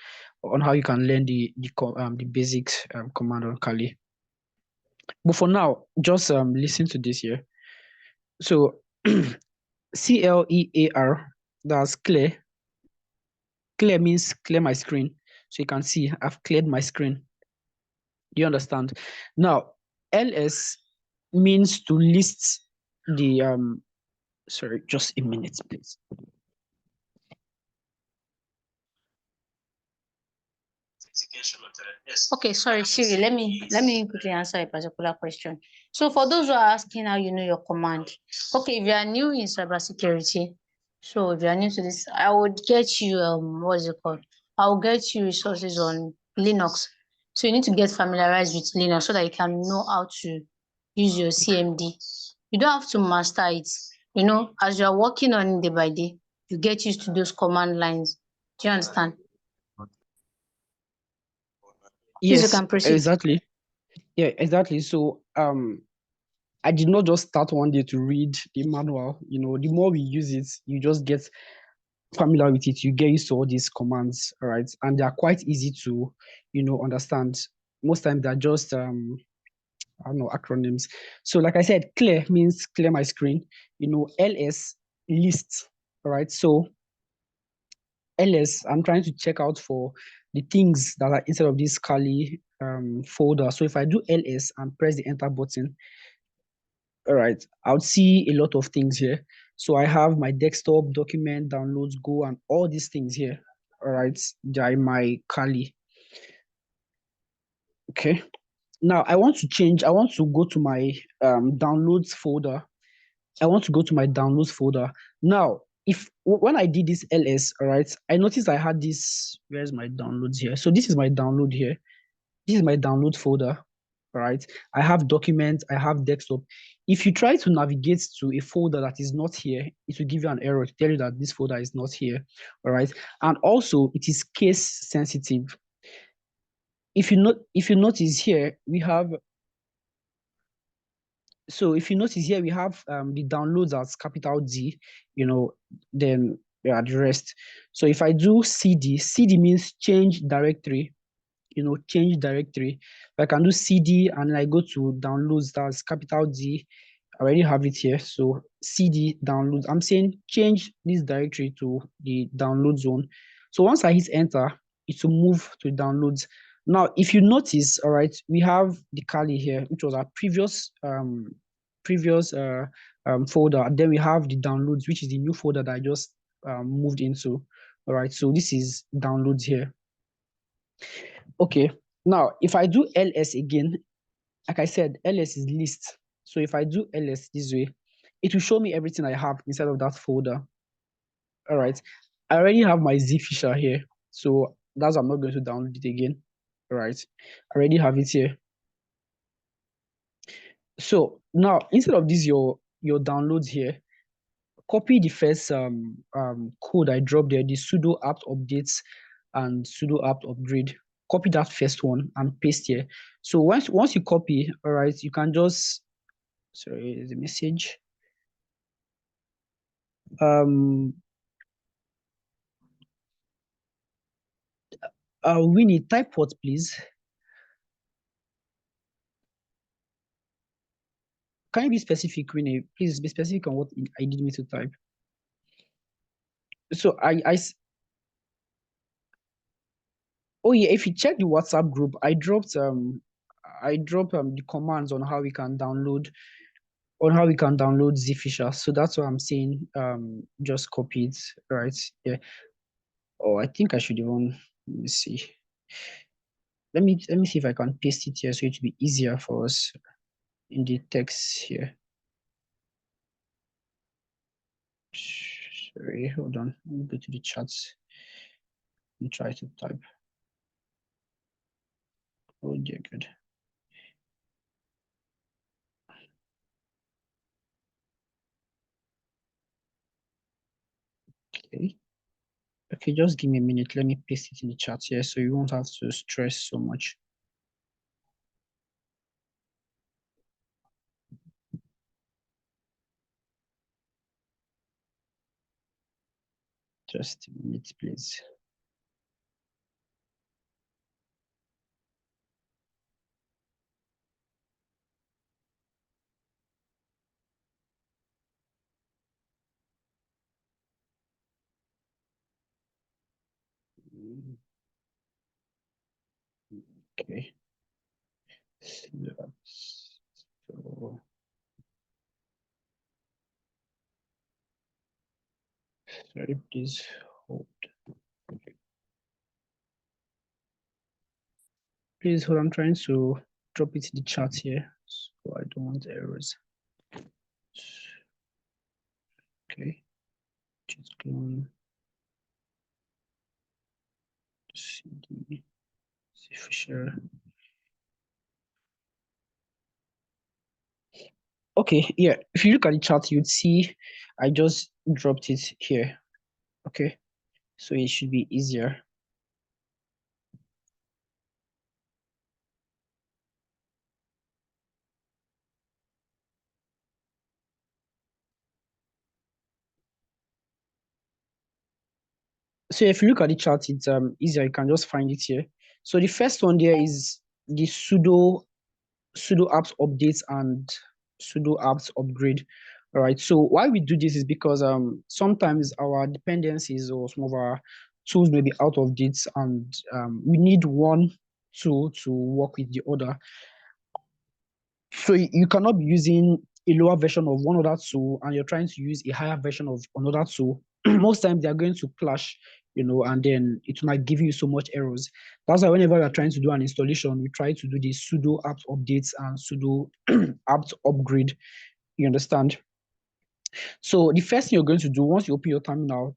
learn the basics command on Kali. But for now, just listen to this here. So CLEAR, that's clear. Clear means clear my screen. So you can see I've cleared my screen. Do you understand? Now, LS means to list the sorry, just a minute, please. Okay, sorry, Siri. Let me quickly answer a particular question. So for those who are asking how you know your command, okay, if you are new in cybersecurity, so if you are new to this, I would get you what is it called? I'll get you resources on Linux. So you need to get familiarized with Linux so that you can know how to use your CMD. You don't have to master it. You know, as you are working on it day by day, you get used to those command lines. Do you understand? Please, you Yes, can proceed. exactly. Yeah, exactly. So I did not just start one day to read the manual. You know, the more we use it, you just get familiar with it. You get used to all these commands, all right? And they are quite easy to, understand. Most times they're just I don't know, acronyms. So like I said, clear means clear my screen. LS, list, all right? So LS, I'm trying to check out for the things that are inside of this Kali folder. So if I do LS and press the enter button, all right, I'll see a lot of things here. So I have my desktop, document, downloads, go, and all these things here. All right, they're in my Kali. Okay. Now I want to go to my downloads folder. I want to go to my downloads folder. Now, when I did this LS, all right, I noticed I had this, where's my downloads here? So this is my download here. this is my download folder, right? I have documents, I have desktop. If you try to navigate to a folder that is not here, it will give you an error to tell you that this folder is not here, all right? And also, it is case sensitive. If you notice here, we have, so if you notice here, we have the downloads as capital D, then the rest. So if I do CD means change directory, change directory. If I can do CD and I go to downloads, that's capital D, I already have it here. So CD downloads, I'm saying change this directory to the download zone. So once I hit enter, it will move to downloads. Now, if you notice, all right, we have the Kali here, which was our previous folder. And then we have the downloads, which is the new folder that I just moved into. All right, so this is downloads here. Okay, now if I do ls again, like I said, ls is list. So if I do ls this way, it will show me everything I have inside of that folder. All right, I already have my zfisher here, so that's why I'm not going to download it again. All right, I already have it here. So now instead of this, your downloads here, copy the first code I dropped there, the sudo apt updates and sudo apt upgrade. Copy that first one and paste here. So once you copy, all right, you can just, sorry, the message. Winnie, type what, please? Can you be specific, Winnie? Please be specific on what I need me to type. So oh yeah, if you check the WhatsApp group, I dropped the commands on how we can download zfisher. So that's what I'm saying. Just copy it, right? Yeah. Oh, I think I should even, let me see. Let me see if I can paste it here so it will be easier for us in the text here. Sorry, hold on. Let me go to the chats and try to type. Oh dear, good. Okay. Okay, just give me a minute. Let me paste it in the chat here so you won't have to stress so much. Just a minute, please. Okay. So sorry, please hold. Please hold. I'm trying to drop it in the chat here, so I don't want errors. Okay. Just clone CD zfisher. Okay, yeah. If you look at the chart, you'd see I just dropped it here. Okay, so it should be easier. So if you look at the chart, it's easier. You can just find it here. So the first one there is the sudo apt updates and sudo apt upgrade. All right. So why we do this is because sometimes our dependencies or some of our tools may be out of date, and we need one tool to work with the other. So you cannot be using a lower version of one other tool and you're trying to use a higher version of another tool. Most times they are going to clash, and then it might give you so much errors. That's why whenever we're trying to do an installation, we try to do the sudo apt updates and sudo apt upgrade. You understand? So the first thing you're going to do once you open your terminal,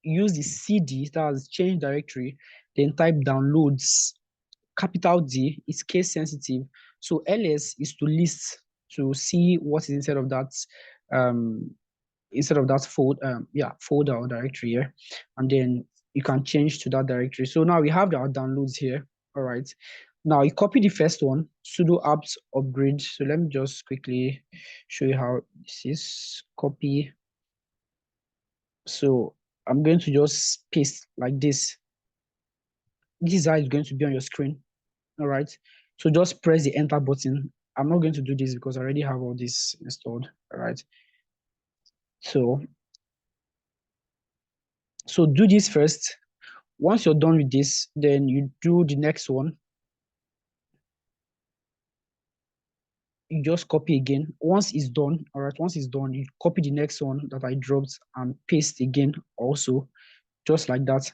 use the CD, that's change directory, then type downloads capital D is case sensitive. So ls is to list, to see what is inside of that folder or directory here, and then you can change to that directory. So now we have our downloads here. All right, now you copy the first one, sudo apt upgrade. So let me just quickly show you how this is. Copy. So I'm going to just paste like this. This is how it's going to be on your screen. All right, so just press the enter button. I'm not going to do this because I already have all this installed. All right, so do this first. Once you're done with this, then you do the next one. You just copy again. Once it's done, all right, once it's done, you copy the next one that I dropped and paste again also, just like that.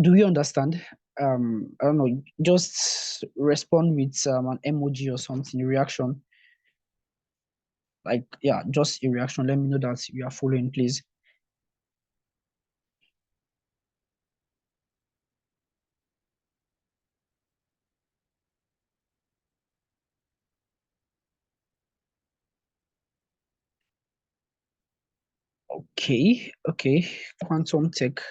Do you understand? I don't know, just respond with an emoji or something, a reaction. Like, yeah, just a reaction. Let me know that you are following, please. Okay, Quantum Tech.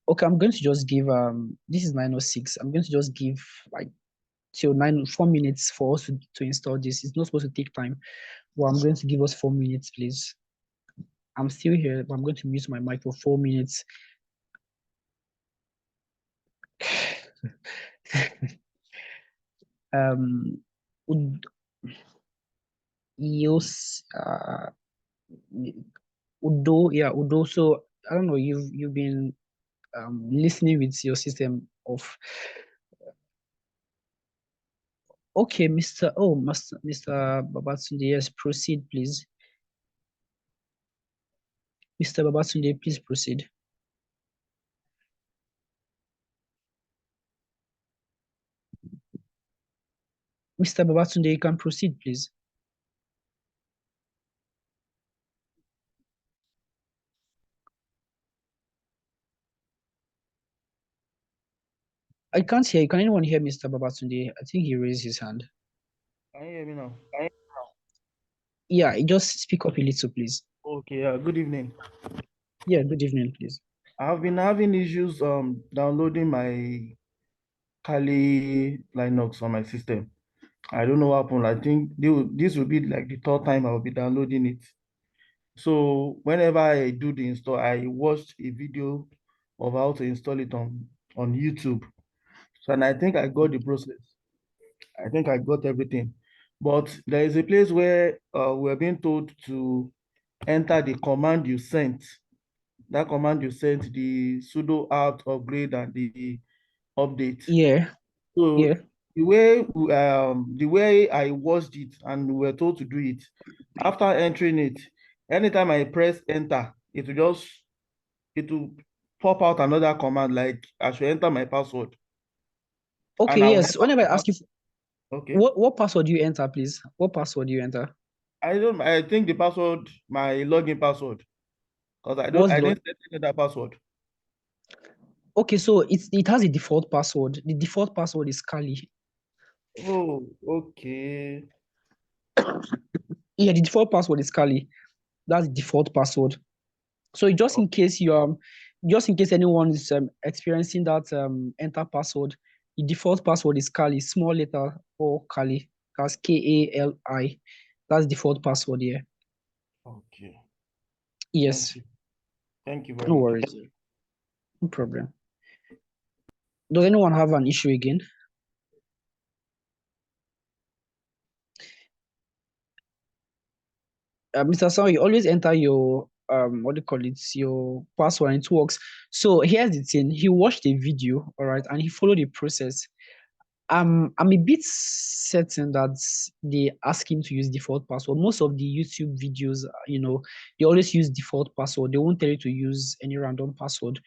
Okay, I'm going to just give this is 9:06. I'm going to just give like till 4 minutes for us to install this. It's not supposed to take time. Well, I'm going to give us 4 minutes, please. I'm still here, but I'm going to mute my mic for 4 minutes. Udo. So I don't know, you've been listening with your system of. Okay, Mr. Babatunde, yes, proceed, please. Mr. Babatunde, please proceed. Mr. Babatunde, you can proceed, please. I can't hear you. Can anyone hear Mr. Babatunde? I think he raised his hand. Can you hear me now? Yeah, just speak up a little, please. Okay, good evening. Yeah, good evening, please. I've been having issues downloading my Kali Linux on my system. I don't know what happened. I think this will be like the third time I'll be downloading it. So whenever I do the install, I watched a video of how to install it on YouTube. So, and I think I got the process. I think I got everything. But there is a place where we're being told to enter the command you sent. That command you sent, the sudo apt upgrade and the update. Yeah. So yeah. the way I watched it and we were told to do it, after entering it, anytime I press enter, it will pop out another command like I should enter my password. Okay, yes. Whenever I ask you, okay, what password do you enter, please? What password do you enter? I think the password, my login password, because I didn't set that password. Okay, so it has a default password. The default password is Kali. Oh, okay. Yeah, the default password is Kali. That's the default password. So just in case anyone is experiencing that enter password, the default password is Kali, small letter or Kali. That's Kali. That's default password here. Okay. Yes. Thank you very No much. worries. No problem. Does anyone have an issue again? Mr. Song, you always enter your your password and it works. So here's the thing. He watched a video, all right, and he followed the process. I'm a bit certain that they ask him to use default password. Most of the YouTube videos, they always use default password. They won't tell you to use any random password.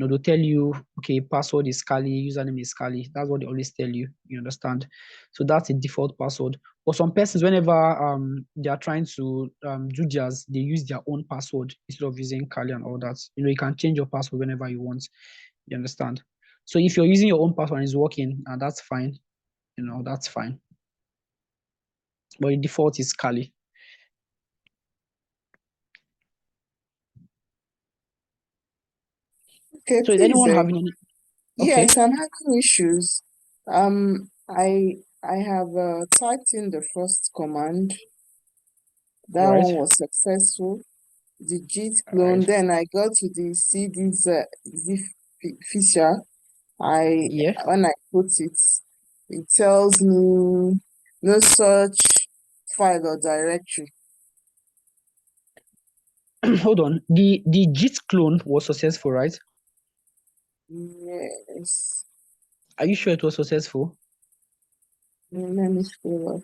they'll tell you, okay, password is Kali, username is Kali. That's what they always tell you. You understand? So that's a default password. For some persons, whenever they are trying to do theirs, they use their own password instead of using Kali and all that. You can change your password whenever you want. You understand? So if you're using your own password and it's working, and that's fine. That's fine. But the default is Kali. Okay, So is please. anyone having any? Okay. Yes, I'm having issues. I have typed in the first command. That Right. one was successful. The git All clone. right. Then I got to the cd's feature. Yeah. When I put it, it tells me no such file or directory. Hold on. The git clone was successful, right? Yes. Are you sure it was successful? Let me scroll up.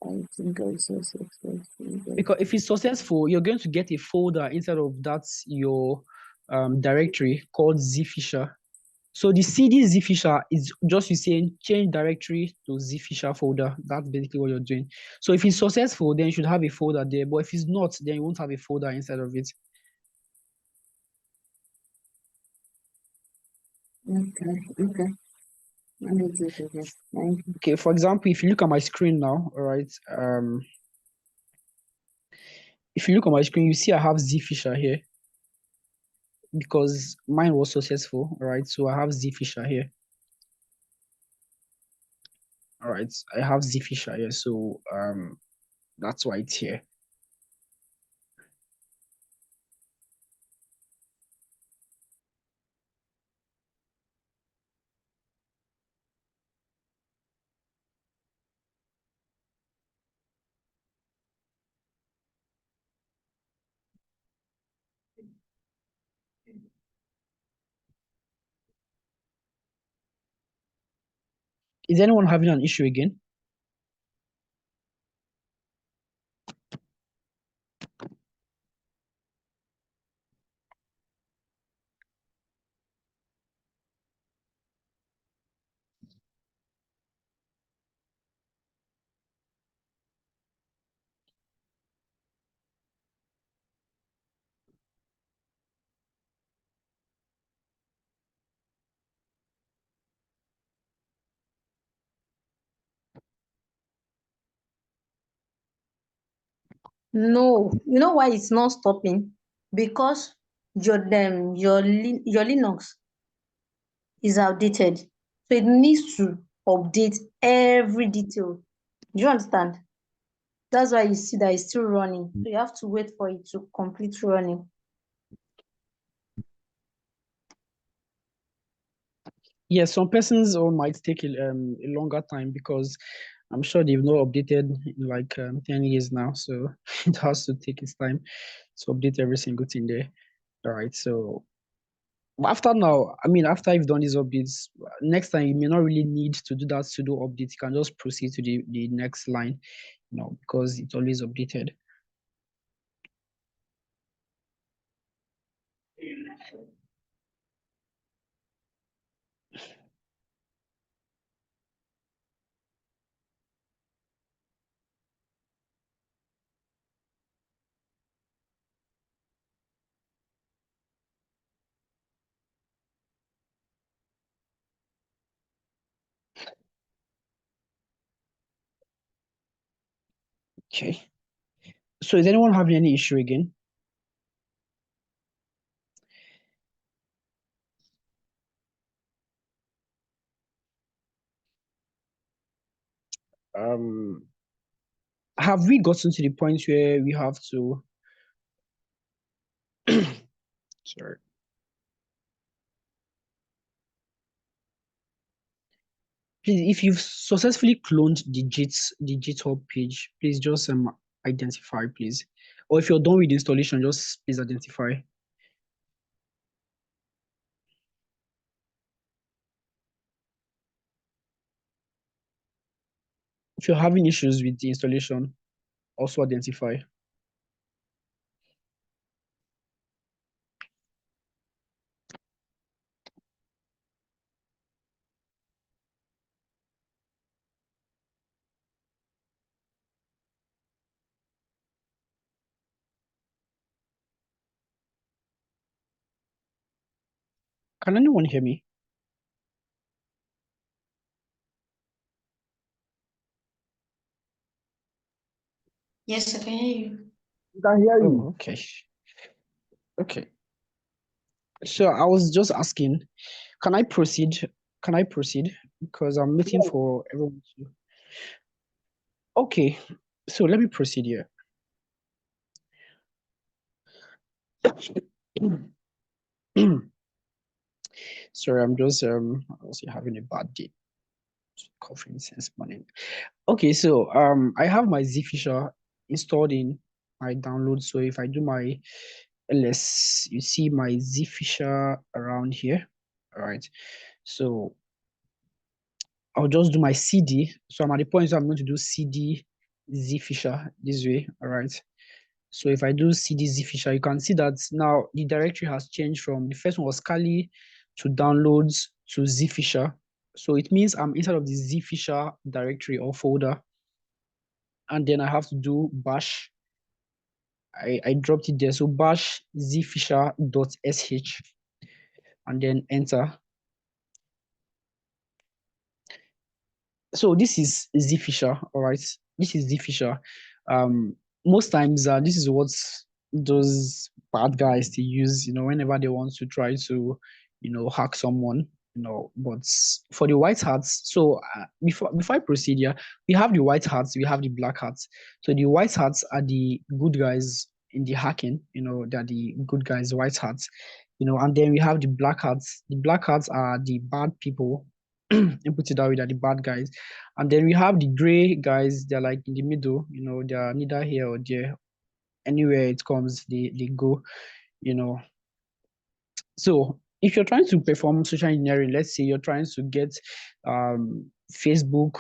I think I saw successful. Because if it's successful, you're going to get a folder inside of that your directory called zfisher. So the cd zfisher is just you saying change directory to zfisher folder. That's basically what you're doing. So if it's successful, then you should have a folder there. But if it's not, then you won't have a folder inside of it. Okay. Let me do it again. Thank you. Okay, for example, if you look at my screen now, all right, if you look at my screen, you see I have zfisher here because mine was successful, all right? So I have zfisher here. All right, I have zfisher here, so that's why it's here. Is anyone having an issue again? No, you know why it's not stopping? Because your Linux is outdated. So it needs to update every detail. Do you understand? That's why you see that it's still running. So you have to wait for it to complete running. Yes, some persons might take a longer time because I'm sure they've not updated in like 10 years now. So it has to take its time to update every single thing there. All right. So after now, I mean, after you've done these updates, next time you may not really need to do that sudo update. You can just proceed to the next line, because it's always updated. Okay. So is anyone having any issue again? Have we gotten to the point where we have to sorry. Please, if you've successfully cloned the GitHub page, please just identify, please. Or if you're done with the installation, just please identify. If you're having issues with the installation, also identify. Can anyone hear me? Yes, I can hear you. We can hear you. Oh, okay. Okay. So I was just asking, can I proceed? Can I proceed? Because I'm waiting for everyone to. Okay. So let me proceed here. Sorry, I'm just also having a bad day. Coughing since morning. Okay, so I have my Zfisher installed in my download. So if I do my ls, you see my Zfisher around here. All right. So I'll just do my CD. So I'm at the point so I'm going to do CD Zfisher this way. All right. So if I do CD Zfisher, you can see that now the directory has changed from the first one was Kali to downloads to Zfisher. So it means I'm inside of the Zfisher directory or folder. And then I have to do bash. I dropped it there. So bash zfisher.sh and then enter. So this is Zfisher, all right? This is Zfisher. Most times this is what those bad guys they use, whenever they want to try to, hack someone, but for the white hats, so before I proceed here, we have the white hats, we have the black hats. So the white hats are the good guys in the hacking, they're the good guys, white hats, and then we have the black hats. The black hats are the bad people, and put it that way, they're the bad guys. And then we have the gray guys, they're like in the middle, they're neither here or there. Anywhere it comes, they go, So if you're trying to perform social engineering, let's say you're trying to get Facebook,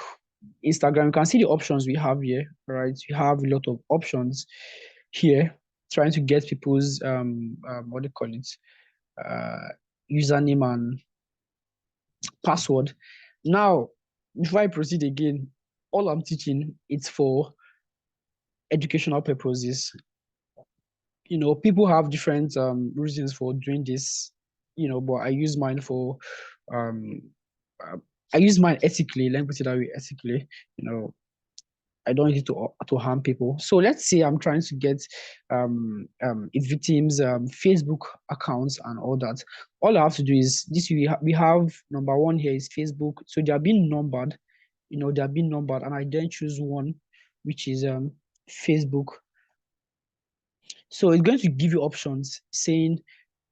Instagram, you can see the options we have here, right? We have a lot of options here, trying to get people's what do you call it? Username and password. Now, before I proceed again, all I'm teaching it's for educational purposes. People have different reasons for doing this, but I use mine for I use mine ethically. Let me put it that way, ethically. I don't need to harm people. So let's say I'm trying to get a victim's Facebook accounts and all that. All I have to do is this. We have number one here is Facebook. So they are being numbered. They are being numbered, and I then choose one, which is Facebook. So it's going to give you options saying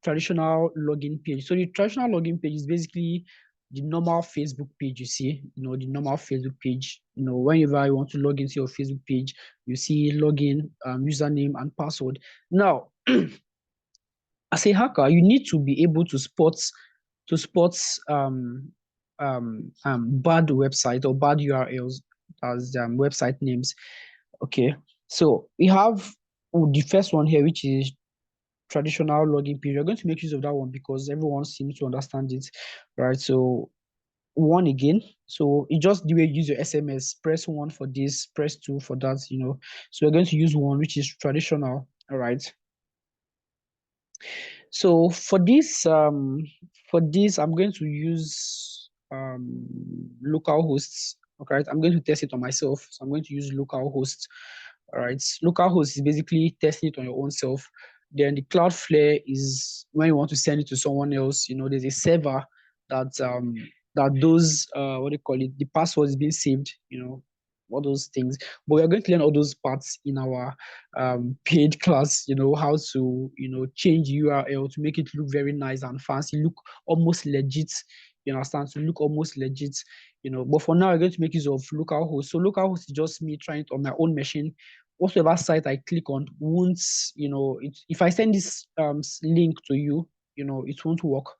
traditional login page. So the traditional login page is basically the normal Facebook page you see, the normal Facebook page. Whenever you want to log into your Facebook page, you see login, username, and password. Now, as a hacker, you need to be able to spot bad website or bad URLs as website names. Okay, so we have the first one here, which is traditional login page. We're going to make use of that one because everyone seems to understand it, right? So one again. So it just the way you use your SMS, press 1 for this, press 2 for that, So we're going to use one, which is traditional, all right? So for this, I'm going to use local hosts. Okay, I'm going to test it on myself. So I'm going to use local hosts. All right, local host is basically testing it on your own self. Then the Cloudflare is when you want to send it to someone else. There's a server that those what do you call it? The password is being saved. All those things. But we're going to learn all those parts in our paid class. How to change URL to make it look very nice and fancy, look almost legit. You understand? To look almost legit. But for now, we're going to make use of localhost. So localhost is just me trying it on my own machine. Whatever site I click on won't, if I send this link to you, it won't work.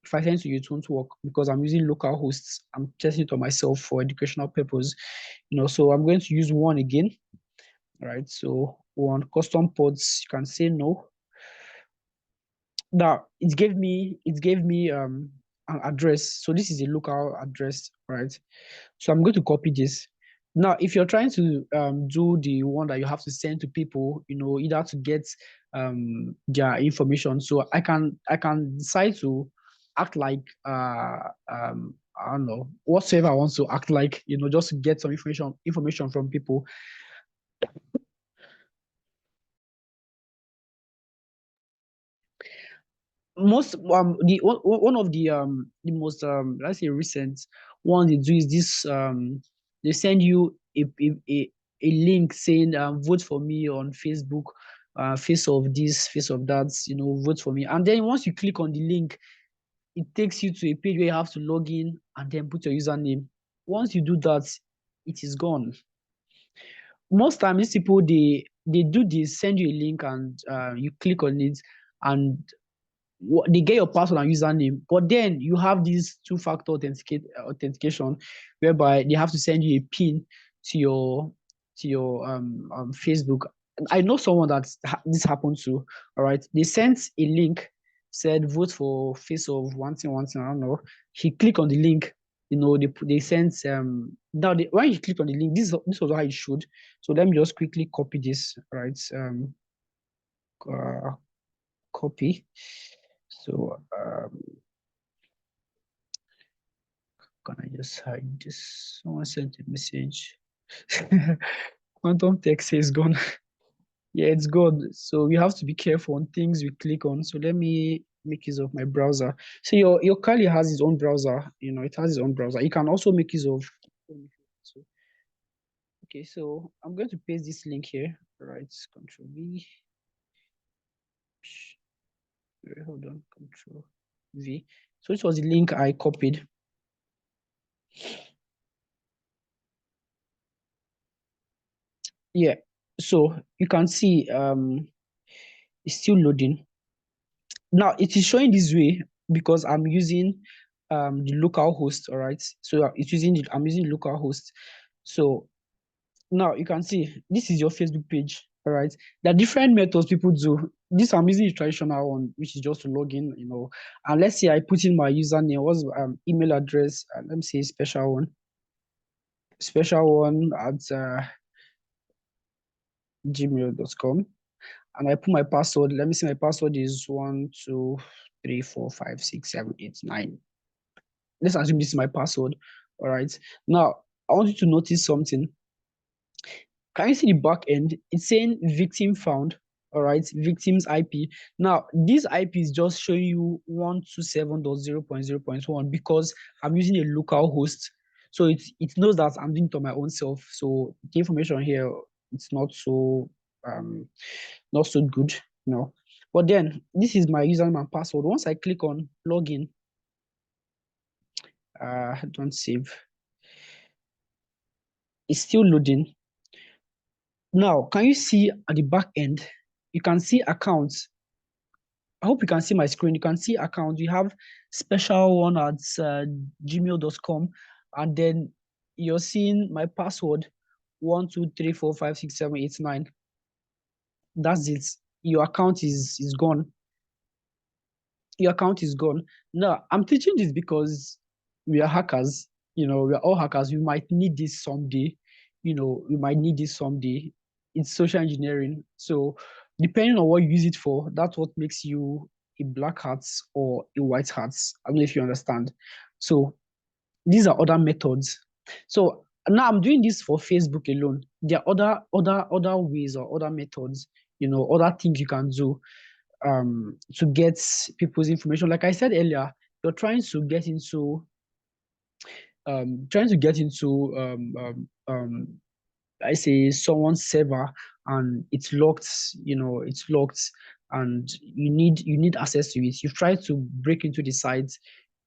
If I send to you, it won't work because I'm using local hosts. I'm testing it on myself for educational purpose. So I'm going to use one again. All right. So on custom ports, you can say no. Now it gave me an address. So this is a local address, right? So I'm going to copy this. Now, if you're trying to do the one that you have to send to people, either to get their information. So I can decide to act like I don't know, whatsoever I want to act like, just to get some information from people. Most the one of the most let's say recent one they do is this they send you a link saying vote for me on Facebook, face of this, face of that, vote for me. And then once you click on the link, it takes you to a page where you have to log in and then put your username. Once you do that, it is gone. Most times these people they do this, send you a link and you click on it and they get your password and username, but then you have this two-factor authentication whereby they have to send you a pin to your Facebook. I know someone that this happened to. All right, they sent a link, said vote for face of one thing, I don't know. He clicked on the link, they sent now when you click on the link, this was how it should. So let me just quickly copy this, right? Copy. So can I just hide this? Someone sent a message. Quantum text is gone. Yeah, it's gone. So we have to be careful on things we click on. So let me make use of my browser. So your Kali has its own browser. It has its own browser. You can also make use of. So, okay, so I'm going to paste this link here. All right, Control V. Hold on, Control V. So this was the link I copied. Yeah, so you can see it's still loading. Now it is showing this way because I'm using the local host. All right, so I'm using local host. So now you can see this is your Facebook page. All right, there are different methods people do. This I'm using the traditional one, which is just to log in, and let's say I put in my username, what's email address, and let me say special one at gmail.com. And I put my password. Let me see, my password is 1, 2, 3, 4, 5, 6, 7, 8, 9. Let's assume this is my password. All right. Now, I want you to notice something. Can you see the back end? It's saying victim found. All right. Victim's IP. Now, this IP is just showing you 127.0.0.1 because I'm using a local host. So it knows that I'm doing it on my own self. So the information here, it's not so good, But then this is my username and password. Once I click on login, don't save. It's still loading. Now, can you see at the back end? You can see accounts. I hope you can see my screen. You can see accounts. We have special one at gmail.com, and then you're seeing my password 1, 2, 3, 4, 5, 6, 7, 8, 9. That's it. Your account is gone. Your account is gone. Now, I'm teaching this because we are hackers. We are all hackers. We might need this someday. It's social engineering. So depending on what you use it for, that's what makes you a black hat or a white hat. I don't know if you understand. So these are other methods. So now I'm doing this for Facebook alone. There are other ways or other methods, other things you can do to get people's information. Like I said earlier, you're trying to get into I say someone's server and it's locked, and you need access to it. You've tried to break into the site,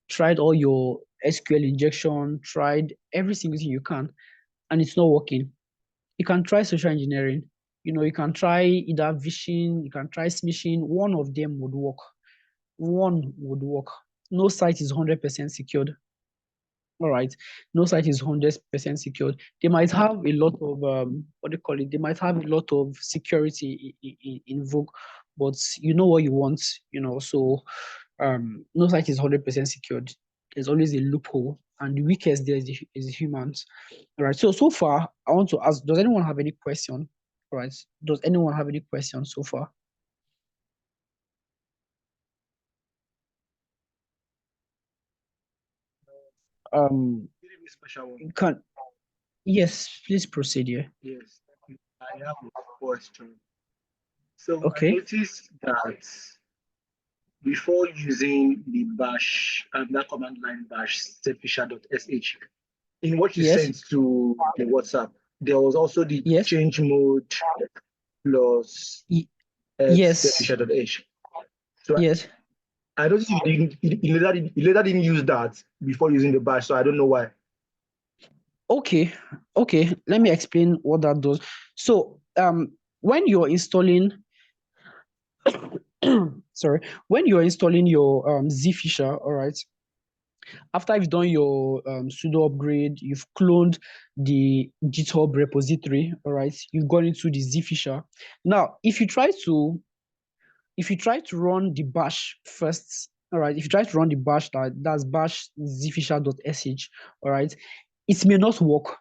tried all your SQL injection, tried every single thing you can, and it's not working. You can try social engineering. You can try either phishing, you can try smishing. One of them would work. No site is 100% secured. All right. No site is 100% secured. They might have a lot of what do you call it? They might have a lot of security in Vogue, but you know what you want, so no site is 100% secured. There's always a loophole, and the weakest there is the humans. All right. So far, I want to ask, does anyone have any question? All right. Does anyone have any questions so far? Good evening, special one. you can, yes, please proceed here. Yes, I have a question. So I Okay. noticed that before using the bash, that command line bash setfisher.sh, in what you Yes. sent to the WhatsApp, there was also the Yes. change mode plus Y- x yes. setfisher.h. So Yes. I noticed you later didn't use that before using the bash, so I don't know why. Okay. Okay. Let me explain what that does. So when you're installing sorry, when you're installing your Zfisher, all right, after you've done your sudo upgrade, you've cloned the GitHub repository, all right, you've gone into the Zfisher. Now, if you try to run the bash first, all right, if you try to run the bash, that's bash zfisher.sh, all right, it may not work.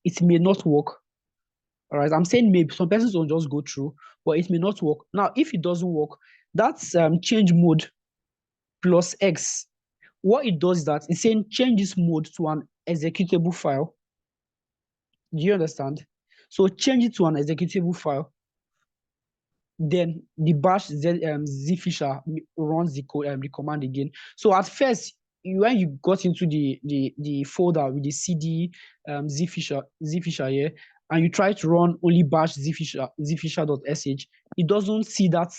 It may not work. All right, I'm saying maybe some persons will just go through, but it may not work. Now, if it doesn't work, that's change mode plus X. What it does is that it's saying change this mode to an executable file. Do you understand? So change it to an executable file. Then the bash zfisher runs the command again. So at first, when you got into the folder with the cd zfisher here, and you try to run only bash zfisher.sh, it doesn't see that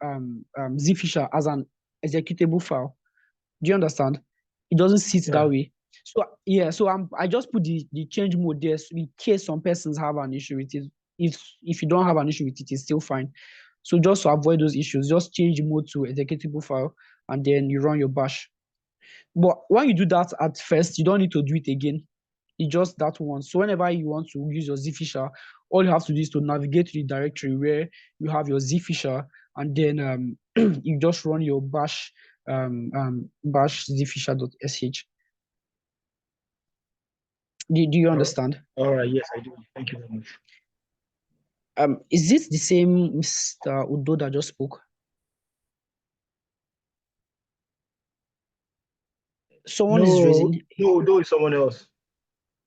zfisher as an executable file. Do you understand? It doesn't see it that way. So yeah, so I just put the change mode there, so in case some persons have an issue with it. If you don't have an issue with it, it's still fine. So just to avoid those issues, just change the mode to executable file, and then you run your bash. But when you do that at first, you don't need to do it again. It's just that once. So whenever you want to use your Zfisher, all you have to do is to navigate to the directory where you have your Zfisher, and then you just run your bash bash zfisher.sh. Do you understand? All right, yes, I do. Thank you very much. Is this the same Mr. Udo that just spoke? Someone is raising. No, Udo is someone else.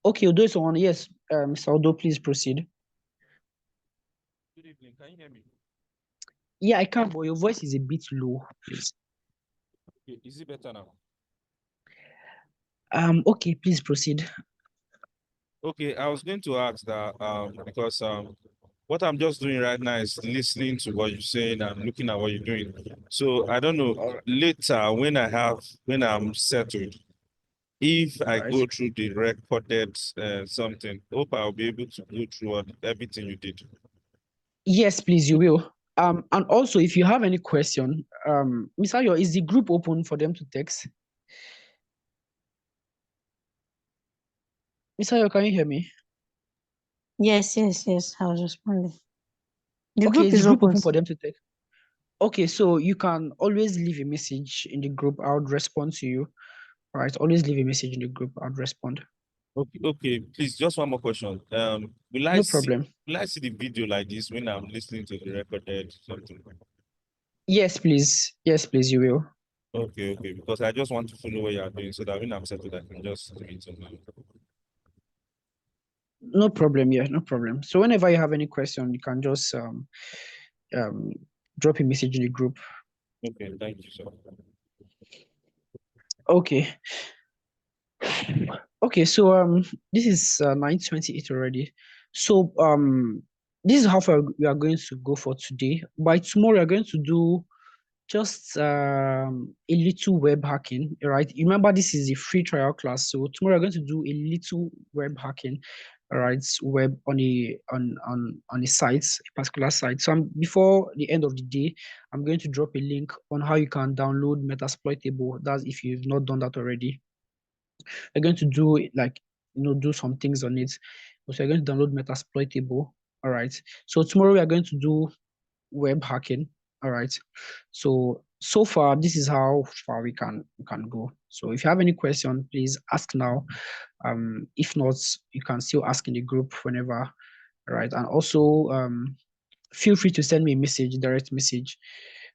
Okay, Udo is someone. Yes, Mr. Udo, please proceed. Good evening. Can you hear me? Yeah, I can, but your voice is a bit low, please. Okay, is it better now? Okay, please proceed. Okay, I was going to ask that because what I'm just doing right now is listening to what you're saying and looking at what you're doing. So I don't know, later when I'm settled, if I go through the recorded something, hope I'll be able to go through everything you did. Yes, please, you will. And also, if you have any question, Mr. Ayo, is the group open for them to text? Mr. Ayo, can you hear me? Yes. I was responding. The Okay, group is is the group open. open for them to text? Okay, so you can always leave a message in the group. I would respond to you. All right, always leave a message in the group. I'd respond. Okay, please, just one more question. No problem. Will I see the video like this when I'm listening to the recorded something? Yes, please. Yes, please, you will. Okay, because I just want to follow what you are doing so that when I'm settled, I can just do it. No problem. Yeah, no problem. So whenever you have any question, you can just drop a message in the group. Okay, thank you, sir. Okay. Okay, so this is 9:28 already. So this is how far we are going to go for today. By tomorrow, we are going to do just a little web hacking, right? Remember, this is a free trial class. So tomorrow we're going to do a little web hacking, all right? Web on a site, a particular site. So before the end of the day, I'm going to drop a link on how you can download Metasploitable. That's if you've not done that already. We're going to do do some things on it. So we're going to download Metasploitable. All right. So tomorrow we are going to do web hacking. All right. So far, this is how far we can go. So if you have any question, please ask now. If not, you can still ask in the group whenever. All right. And also feel free to send me a message, direct message,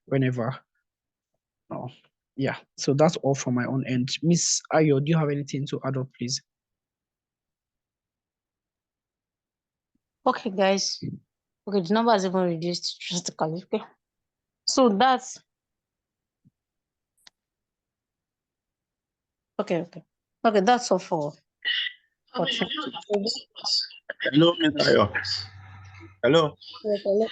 whenever. No. Yeah, so that's all from my own end. Miss Ayo, do you have anything to add up, please? Okay, guys. Okay, the number has even reduced drastically. Okay. So that's okay. That's all for tonight. Hello, Mr. Ayo. Hello. Okay,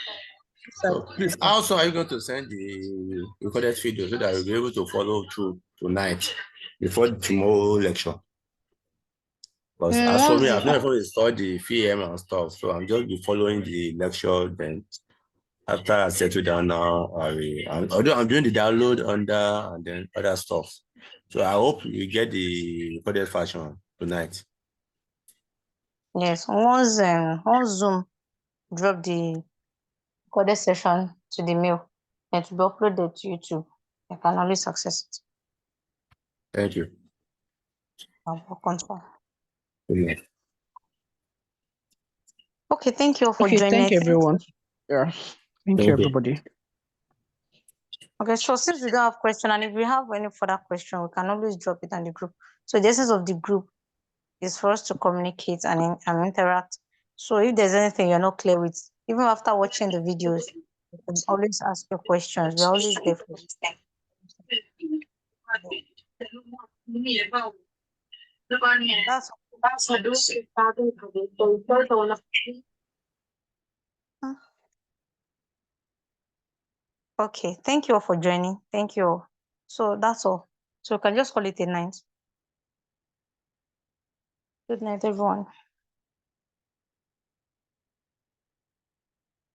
So please, also are you going to send the recorded video so that we'll be able to follow through tonight before tomorrow lecture? Because as for me, I've never installed the VM and stuff, so I'm just be following the lecture. Then after I settle down now, although I'm doing the download under and then other stuff. So I hope you get the recorded version tonight. Yes, once Zoom drop the recorded session to the mail, it will be uploaded to YouTube. You can always access it. Thank you. Okay, thank you all for Okay, joining. thank everyone. Yeah, thank you, everybody. Okay, so since we don't have question, and if we have any further question, we can always drop it on the group. So the essence of the group is for us to communicate and interact. So if there's anything you're not clear with, even after watching the videos, you can always ask your questions. We're always there for you. Okay, thank you all for joining. Thank you all. So that's all. So we can just call it a night. Good night, everyone.